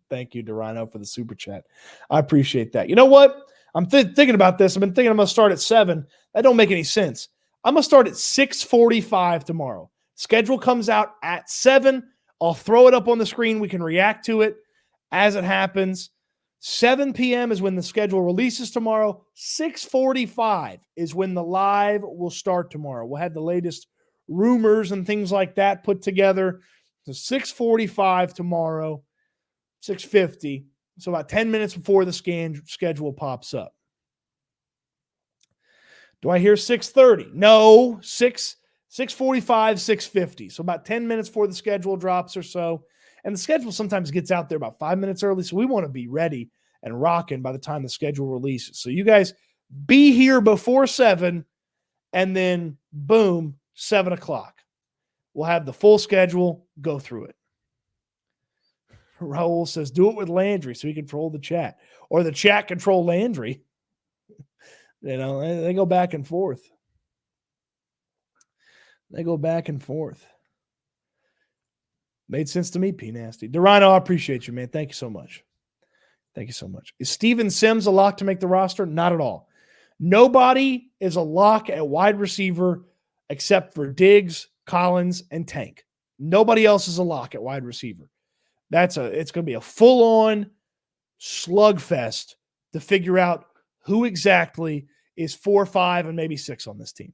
Thank you, DeRhino, for the super chat. I appreciate that. You know what? I'm thinking about this. I've been thinking I'm going to start at 7. That don't make any sense. I'm going to start at 6:45 tomorrow. Schedule comes out at 7. I'll throw it up on the screen. We can react to it as it happens. 7 p.m. is when the schedule releases tomorrow. 6:45 is when the live will start tomorrow. We'll have the latest rumors and things like that put together. So 6:45 tomorrow, 6:50. So about 10 minutes before the schedule pops up. Do I hear 6:30? No, 6:45, 6:50. So about 10 minutes before the schedule drops or so. And the schedule sometimes gets out there about 5 minutes early. So we want to be ready and rocking by the time the schedule releases. So you guys be here before 7 and then boom, 7 o'clock. We'll have the full schedule, go through it. Raul says, do it with Landry so he can control the chat. Or the chat control Landry. They go back and forth. Made sense to me, P. Nasty. DeRhino, I appreciate you, man. Thank you so much. Is Steven Sims a lock to make the roster? Not at all. Nobody is a lock at wide receiver except for Diggs, Collins, and Tank. Nobody else is a lock at wide receiver. It's going to be a full-on slugfest to figure out who exactly is 4, 5, and maybe 6 on this team.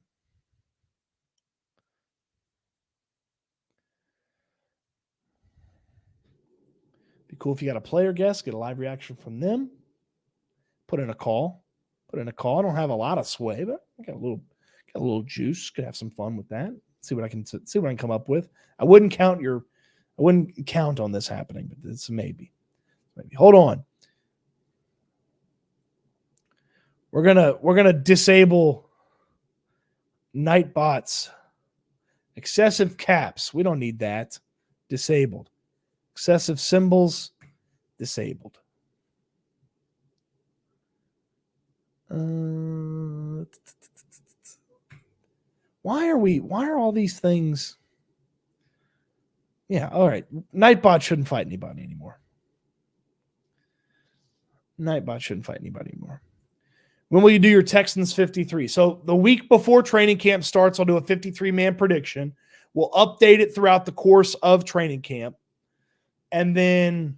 Be cool if you got a player guest, get a live reaction from them. Put in a call. I don't have a lot of sway, but I got a little juice. Could have some fun with that. See what I can come up with. I wouldn't count on this happening, but it's maybe. Hold on. We're gonna disable Nightbot's excessive caps. We don't need that. Disabled. Excessive symbols. Disabled. Why are all these things? Yeah, all right. Nightbot shouldn't fight anybody anymore. When will you do your Texans 53? So the week before training camp starts, I'll do a 53-man prediction. We'll update it throughout the course of training camp. And then,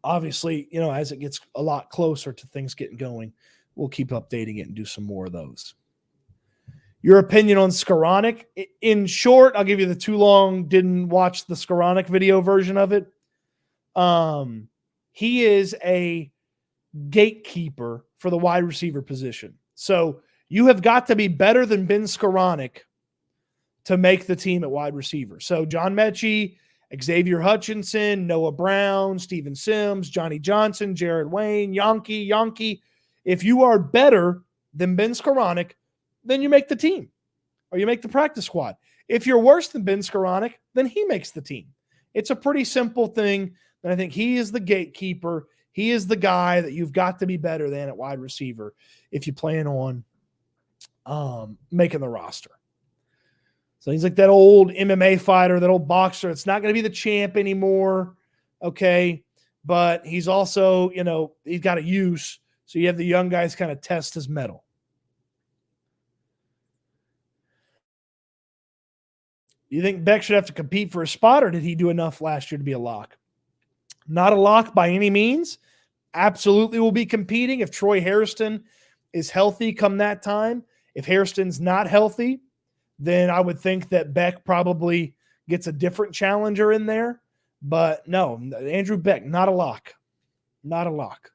obviously, as it gets a lot closer to things getting going, we'll keep updating it and do some more of those. Your opinion on Skoranek? In short, I'll give you the too long, didn't watch the Skoranek video version of it. He is a gatekeeper for the wide receiver position. So you have got to be better than Ben Skoranek to make the team at wide receiver. So John Mechie, Xavier Hutchinson, Noah Brown, Steven Sims, Johnny Johnson, Jared Wayne, Yonke. If you are better than Ben Skoranek, then you make the team or you make the practice squad. If you're worse than Ben Skoranek, then he makes the team. It's a pretty simple thing. And I think he is the gatekeeper. He is the guy that you've got to be better than at wide receiver if you plan on making the roster. So he's like that old MMA fighter, that old boxer. It's not going to be the champ anymore, okay? But he's also, he's got a use. So you have the young guys kind of test his mettle. Do you think Beck should have to compete for a spot, or did he do enough last year to be a lock? Not a lock by any means. Absolutely will be competing if Troy Hairston is healthy come that time. If Hairston's not healthy, then I would think that Beck probably gets a different challenger in there. But no, Andrew Beck, not a lock. Not a lock.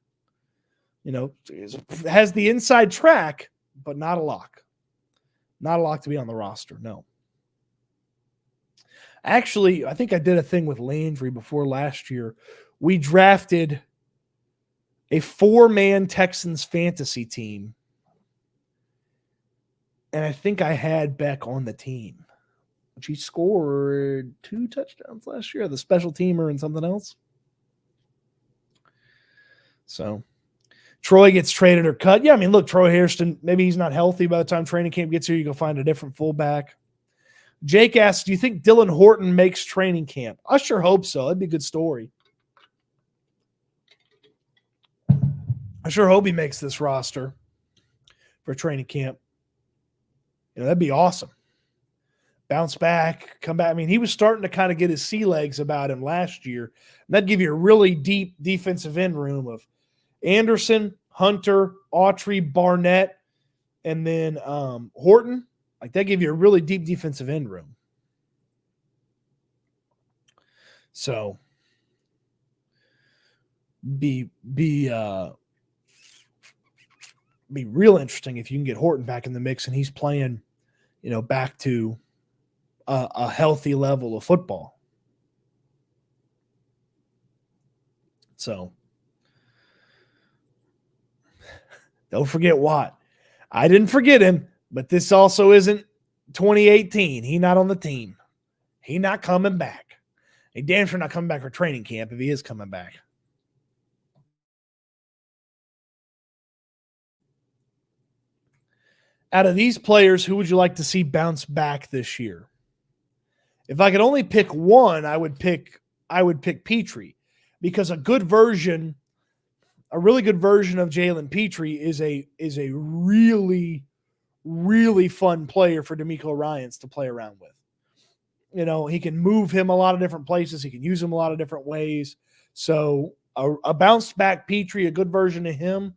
Has the inside track, but not a lock. Not a lock to be on the roster, no. Actually, I think I did a thing with Landry before last year. We drafted a 4-man Texans fantasy team. And I think I had Beck on the team. He scored 2 touchdowns last year, the special teamer and something else. So Troy gets traded or cut. Yeah, look, Troy Hairston, maybe he's not healthy by the time training camp gets here. You go find a different fullback. Jake asks, do you think Dylan Horton makes training camp? I sure hope so. That'd be a good story. I sure hope he makes this roster for training camp. That'd be awesome. Bounce back, come back. He was starting to kind of get his sea legs about him last year. And that'd give you a really deep defensive end room of Anderson, Hunter, Autry, Barnett, and then Horton. Like, that give you a really deep defensive end room. So be real interesting if you can get Horton back in the mix and he's playing, back to a healthy level of football. So don't forget Watt. I didn't forget him, but this also isn't 2018. He not on the team. He not coming back. He damn sure not coming back for training camp if he is coming back. Out of these players, who would you like to see bounce back this year? If I could only pick one, I would pick Petrie, because a really good version of Jalen Petrie is a really, really fun player for DeMeco Ryans to play around with. He can move him a lot of different places. He can use him a lot of different ways. So a bounced back Petrie, a good version of him,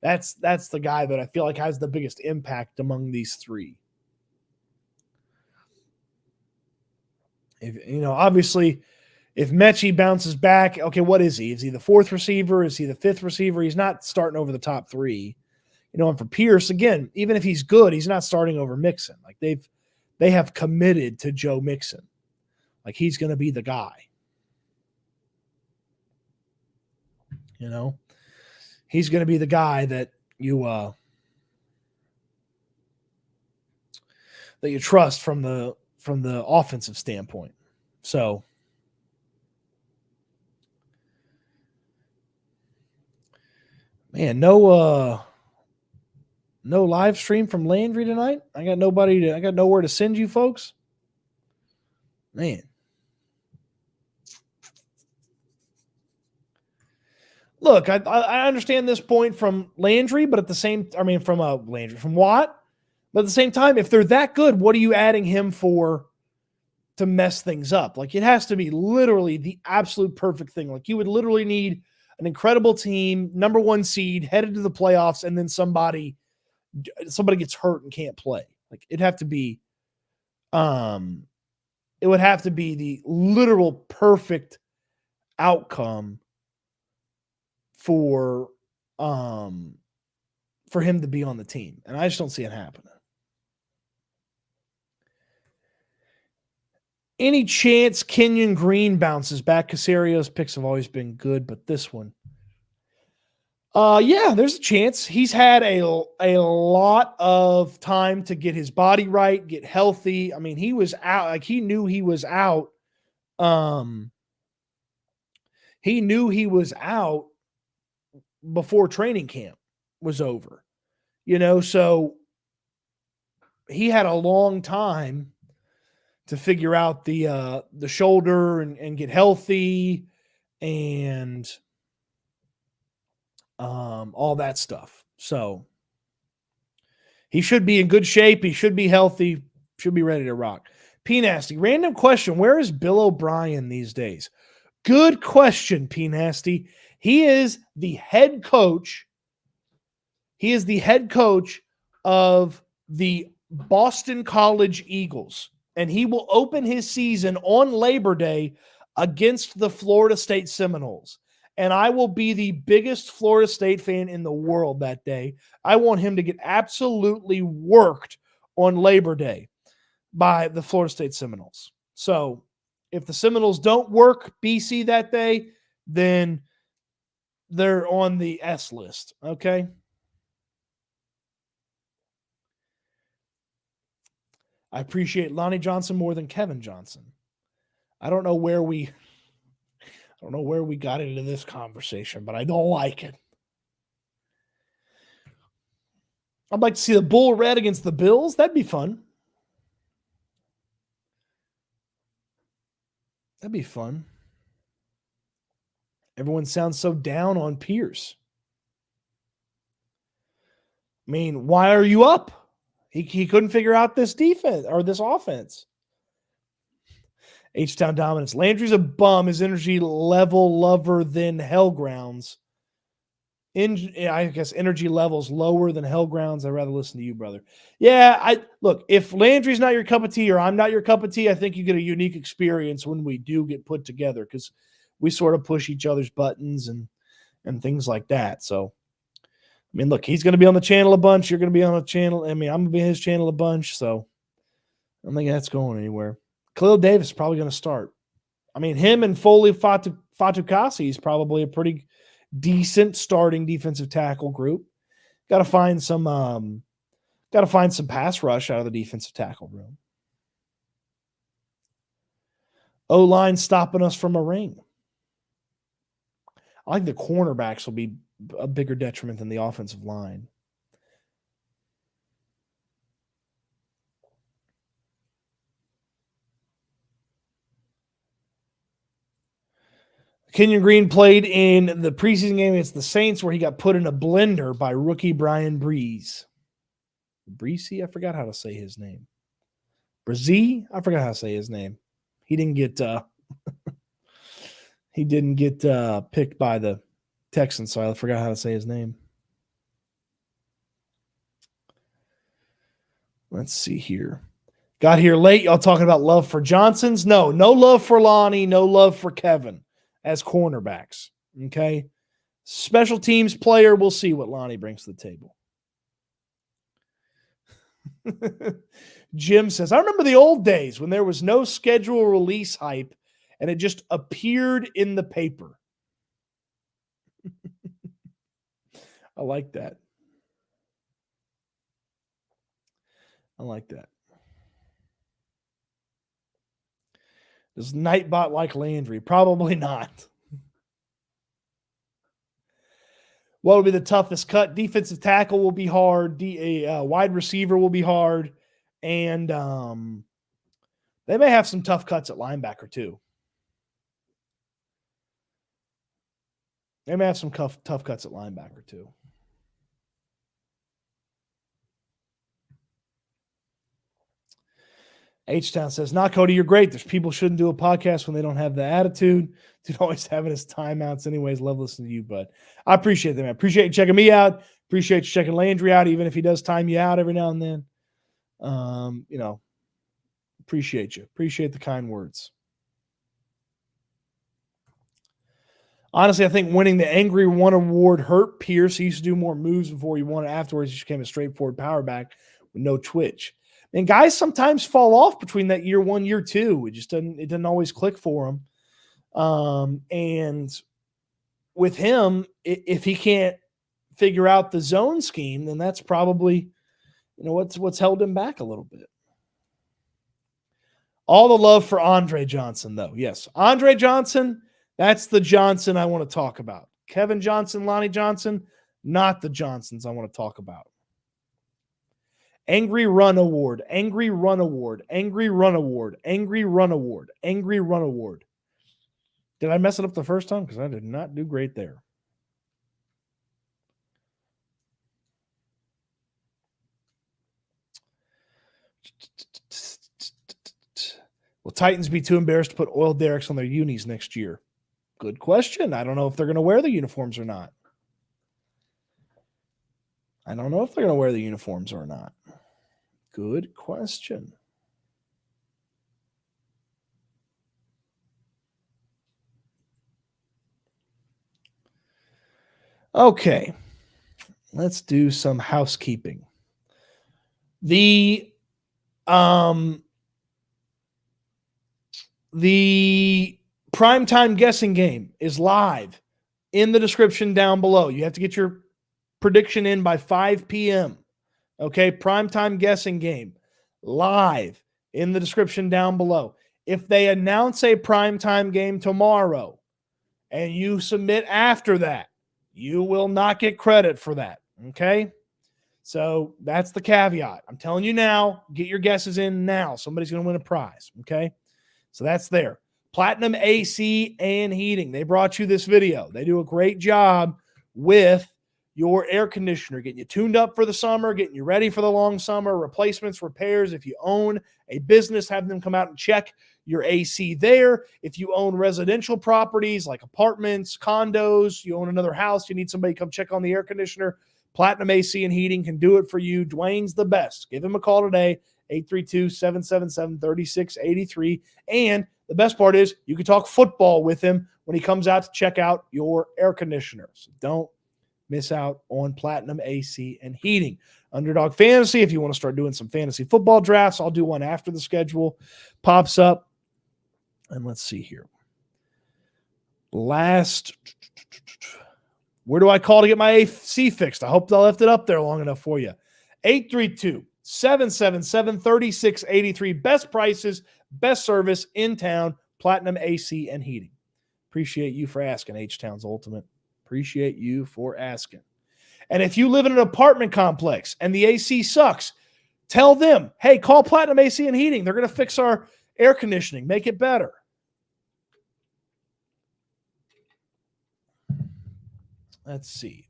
that's the guy that I feel like has the biggest impact among these three. Obviously, if Mechie bounces back, okay, what is he? Is he the 4th receiver? Is he the 5th receiver? He's not starting over the top 3. And for Pierce, again, even if he's good, he's not starting over Mixon. Like, they have committed to Joe Mixon. Like, he's going to be the guy. He's going to be the guy that you trust from the offensive standpoint. So man, no live stream from Landry tonight. I got nowhere to send you folks. Man. Look, I understand this point from Landry, but from Watt. But at the same time, if they're that good, what are you adding him for to mess things up? Like, it has to be literally the absolute perfect thing. Like, you would literally need an incredible team, number 1 seed, headed to the playoffs, and then somebody gets hurt and can't play. Like it would have to be the literal perfect outcome for him to be on the team. And I just don't see it happening. Any chance Kenyon Green bounces back? Casario's picks have always been good, but this one. Yeah, there's a chance. He's had a lot of time to get his body right, get healthy. I mean, he was out, like he knew he was out. He knew he was out before training camp was over. So he had a long time to figure out the shoulder and get healthy and all that stuff. So he should be in good shape. He should be healthy, should be ready to rock. P Nasty, random question. Where is Bill O'Brien these days? Good question, P Nasty. He is the head coach. He is the head coach of the Boston College Eagles, and he will open his season on Labor Day against the Florida State Seminoles. And I will be the biggest Florida State fan in the world that day. I want him to get absolutely worked on Labor Day by the Florida State Seminoles. So if the Seminoles don't work BC that day, then they're on the S list, okay? I appreciate Lonnie Johnson more than Kevin Johnson. I don't know where we got into this conversation, but I don't like it. I'd like to see the Bull Red against the Bills. That'd be fun. That'd be fun. Everyone sounds so down on Pierce. I mean, why are you up? He couldn't figure out this defense or this offense. H-Town dominance. Landry's a bum. His energy level lower than Hellgrounds. I guess energy levels lower than Hellgrounds. I'd rather listen to you, brother. Yeah, look, if Landry's not your cup of tea or I'm not your cup of tea, I think you get a unique experience when we do get put together because we sort of push each other's buttons and things like that. So, I mean, look, he's going to be on the channel a bunch. You're going to be on the channel. I mean, I'm going to be on his channel a bunch. So I don't think that's going anywhere. Khalil Davis is probably going to start. I mean, him and Foley Fatukasi is probably a pretty decent starting defensive tackle group. Got to find some pass rush out of the defensive tackle room. O-line stopping us from a ring. I like the cornerbacks will be a bigger detriment than the offensive line. Kenyon Green played in the preseason game against the Saints where he got put in a blender by rookie Brian Breeze. Breesy? I forgot how to say his name. Brzee? I forgot how to say his name. He didn't get picked by the Texans, so I forgot how to say his name. Let's see here. Got here late. Y'all talking about love for Johnsons? No love for Lonnie, no love for Kevin as cornerbacks. Okay. Special teams player, we'll see what Lonnie brings to the table. Jim says, I remember the old days when there was no schedule release hype and it just appeared in the paper. I like that. Does Nightbot like Landry? Probably not. What will be the toughest cut? Defensive tackle will be hard. Wide receiver will be hard. And they may have some tough cuts at linebacker too. Tough cuts at linebacker too. H-Town says, "Not Cody, you're great. There's people shouldn't do a podcast when they don't have the attitude. Dude always having his timeouts anyways. Love listening to you, bud. I appreciate that, man. Appreciate you checking me out. Appreciate you checking Landry out, even if he does time you out every now and then. Appreciate you. Appreciate the kind words. Honestly, I think winning the Angry One award hurt Pierce. He used to do more moves before he won it. Afterwards, he just became a straightforward power back with no twitch. And guys sometimes fall off between that year one, year two. It doesn't always click for him. And with him, if he can't figure out the zone scheme, then that's probably, what's held him back a little bit. All the love for Andre Johnson, though. Yes, Andre Johnson, that's the Johnson I want to talk about. Kevin Johnson, Lonnie Johnson, not the Johnsons I want to talk about. Angry Run Award, Angry Run Award, Angry Run Award, Angry Run Award, Angry Run Award. Did I mess it up the first time? Because I did not do great there. Will Titans be too embarrassed to put oil derricks on their unis next year? Good question. I don't know if they're going to wear the uniforms or not. Good question. Okay. Let's do some housekeeping. The primetime guessing game is live in the description down below. You have to get your prediction in by 5 p.m. Okay, primetime guessing game live in the description down below. If they announce a primetime game tomorrow and you submit after that, you will not get credit for that. Okay, so that's the caveat. I'm telling you now, get your guesses in now. Somebody's going to win a prize. Okay, so that's there. Platinum AC and Heating. They brought you this video. They do a great job with your air conditioner, getting you tuned up for the summer, getting you ready for the long summer, replacements, repairs. If you own a business, have them come out and check your AC there. If you own residential properties like apartments, condos, you own another house, you need somebody to come check on the air conditioner, Platinum AC and Heating can do it for you. Dwyane's the best. Give him a call today, 832-777-3683. And the best part is you can talk football with him when he comes out to check out your air conditioner. So don't miss out on Platinum AC and Heating. Underdog Fantasy, if you want to start doing some fantasy football drafts, I'll do one after the schedule pops up. And let's see here. Where do I call to get my AC fixed? I hope I left it up there long enough for you. 832-777-3683. Best prices, best service in town, Platinum AC and Heating. Appreciate you for asking, H-Town's Ultimate. Appreciate you for asking. And if you live in an apartment complex and the AC sucks, tell them, hey, call Platinum AC and Heating. They're going to fix our air conditioning, make it better. Let's see.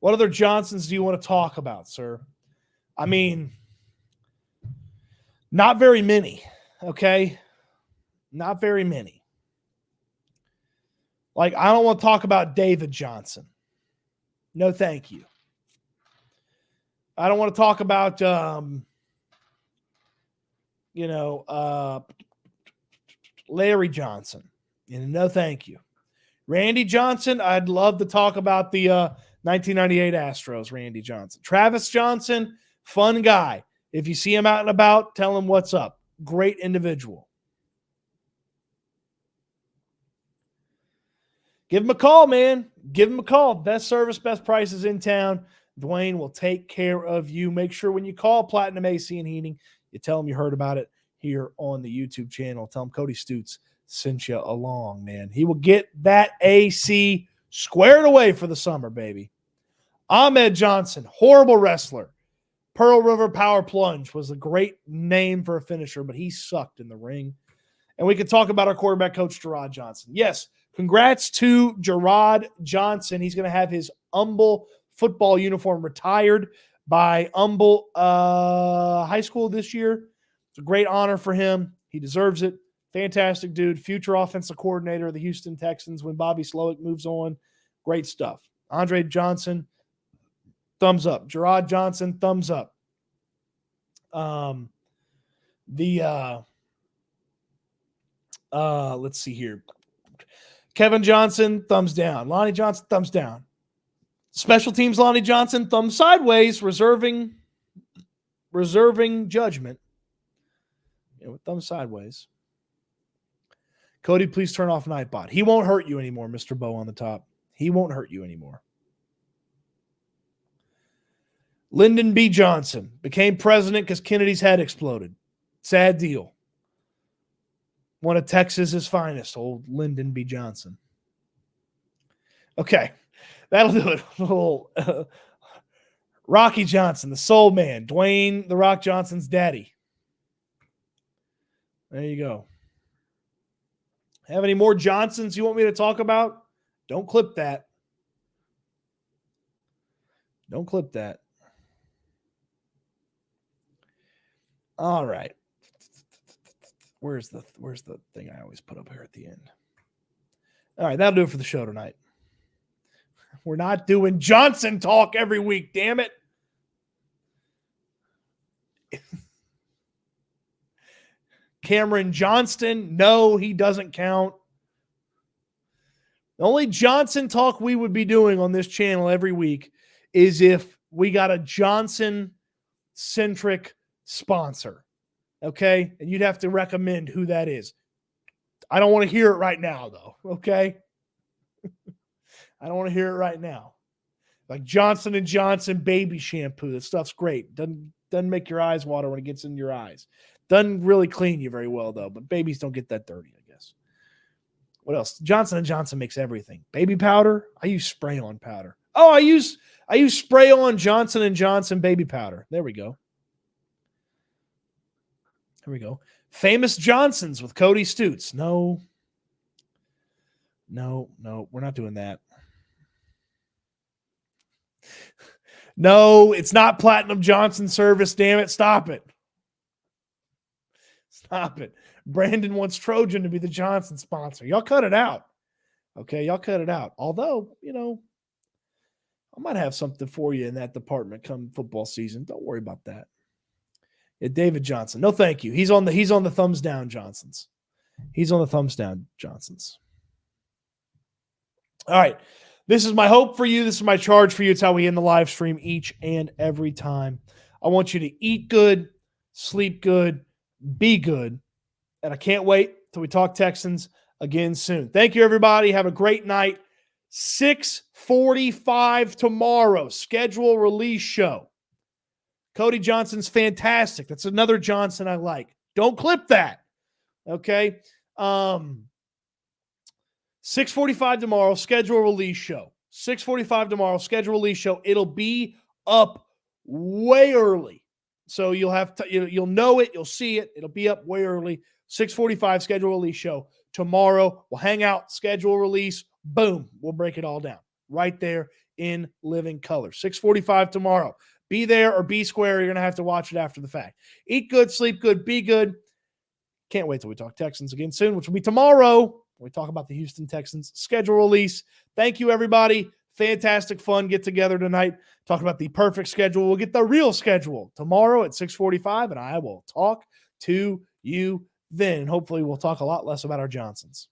What other Johnsons do you want to talk about, sir? I mean, not very many, okay? Not very many. Like, I don't want to talk about David Johnson. No, thank you. I don't want to talk about, Larry Johnson. No, thank you. Randy Johnson, I'd love to talk about the 1998 Astros, Randy Johnson. Travis Johnson, fun guy. If you see him out and about, tell him what's up. Great individual. Give him a call, man. Give him a call. Best service, best prices in town. Dwyane will take care of you. Make sure when you call Platinum AC and Heating, you tell him you heard about it here on the YouTube channel. Tell him Cody Stoots sent you along, man. He will get that AC squared away for the summer, baby. Ahmed Johnson, horrible wrestler. Pearl River Power Plunge was a great name for a finisher, but he sucked in the ring. And we could talk about our quarterback coach, Gerard Johnson. Yes, congrats to Gerard Johnson. He's going to have his Humble football uniform retired by Humble High School this year. It's a great honor for him. He deserves it. Fantastic dude. Future offensive coordinator of the Houston Texans when Bobby Slowick moves on. Great stuff. Andre Johnson, thumbs up. Gerard Johnson, thumbs up. Let's see here. Kevin Johnson, thumbs down. Lonnie Johnson, thumbs down. Special teams, Lonnie Johnson, thumbs sideways, reserving judgment. With thumbs sideways. Cody, please turn off Nightbot. He won't hurt you anymore, Mr. Bow on the top. He won't hurt you anymore. Lyndon B. Johnson became president because Kennedy's head exploded. Sad deal. One of Texas's finest, old Lyndon B. Johnson. Okay, that'll do it. Little Rocky Johnson, the soul man. Dwyane The Rock Johnson's daddy. There you go. Have any more Johnsons you want me to talk about? Don't clip that. Don't clip that. All right. Where's the thing I always put up here at the end? All right, that'll do it for the show tonight. We're not doing Johnson talk every week, damn it. Cameron Johnston, no, he doesn't count. The only Johnson talk we would be doing on this channel every week is if we got a Johnson-centric sponsor, okay? And you'd have to recommend who that is. I don't want to hear it right now, though, okay? I don't want to hear it right now. Like Johnson & Johnson baby shampoo. That stuff's great. Doesn't make your eyes water when it gets in your eyes. Doesn't really clean you very well, though. But babies don't get that dirty, I guess. What else? Johnson & Johnson makes everything. Baby powder? I use spray-on powder. Oh, I use spray-on Johnson & Johnson baby powder. There we go. There we go. Famous Johnsons with Cody Stoots. No, we're not doing that. No, it's not Platinum Johnson service. Damn it. Stop it. Stop it. Brandon wants Trojan to be the Johnson sponsor. Y'all cut it out. Okay, y'all cut it out. Although, I might have something for you in that department come football season. Don't worry about that. Yeah, David Johnson. No, thank you. He's on the thumbs down Johnsons. He's on the thumbs down Johnsons. All right. This is my hope for you. This is my charge for you. It's how we end the live stream each and every time. I want you to eat good, sleep good, be good. And I can't wait till we talk Texans again soon. Thank you, everybody. Have a great night. 6:45 tomorrow. Schedule release show. Cody Johnson's fantastic. That's another Johnson I like. Don't clip that. Okay. 6:45 tomorrow, schedule release show. 6:45 tomorrow, schedule release show. It'll be up way early. So you'll have to, you'll know it, you'll see it. It'll be up way early. 6:45 schedule release show. Tomorrow, we'll hang out, schedule release. Boom. We'll break it all down right there in living color. 6:45 tomorrow. Be there or be square. You're going to have to watch it after the fact. Eat good, sleep good, be good. Can't wait till we talk Texans again soon, which will be tomorrow. We talk about the Houston Texans schedule release. Thank you, everybody. Fantastic fun get together tonight. Talk about the perfect schedule. We'll get the real schedule tomorrow at 6:45, and I will talk to you then. Hopefully, we'll talk a lot less about our Johnsons.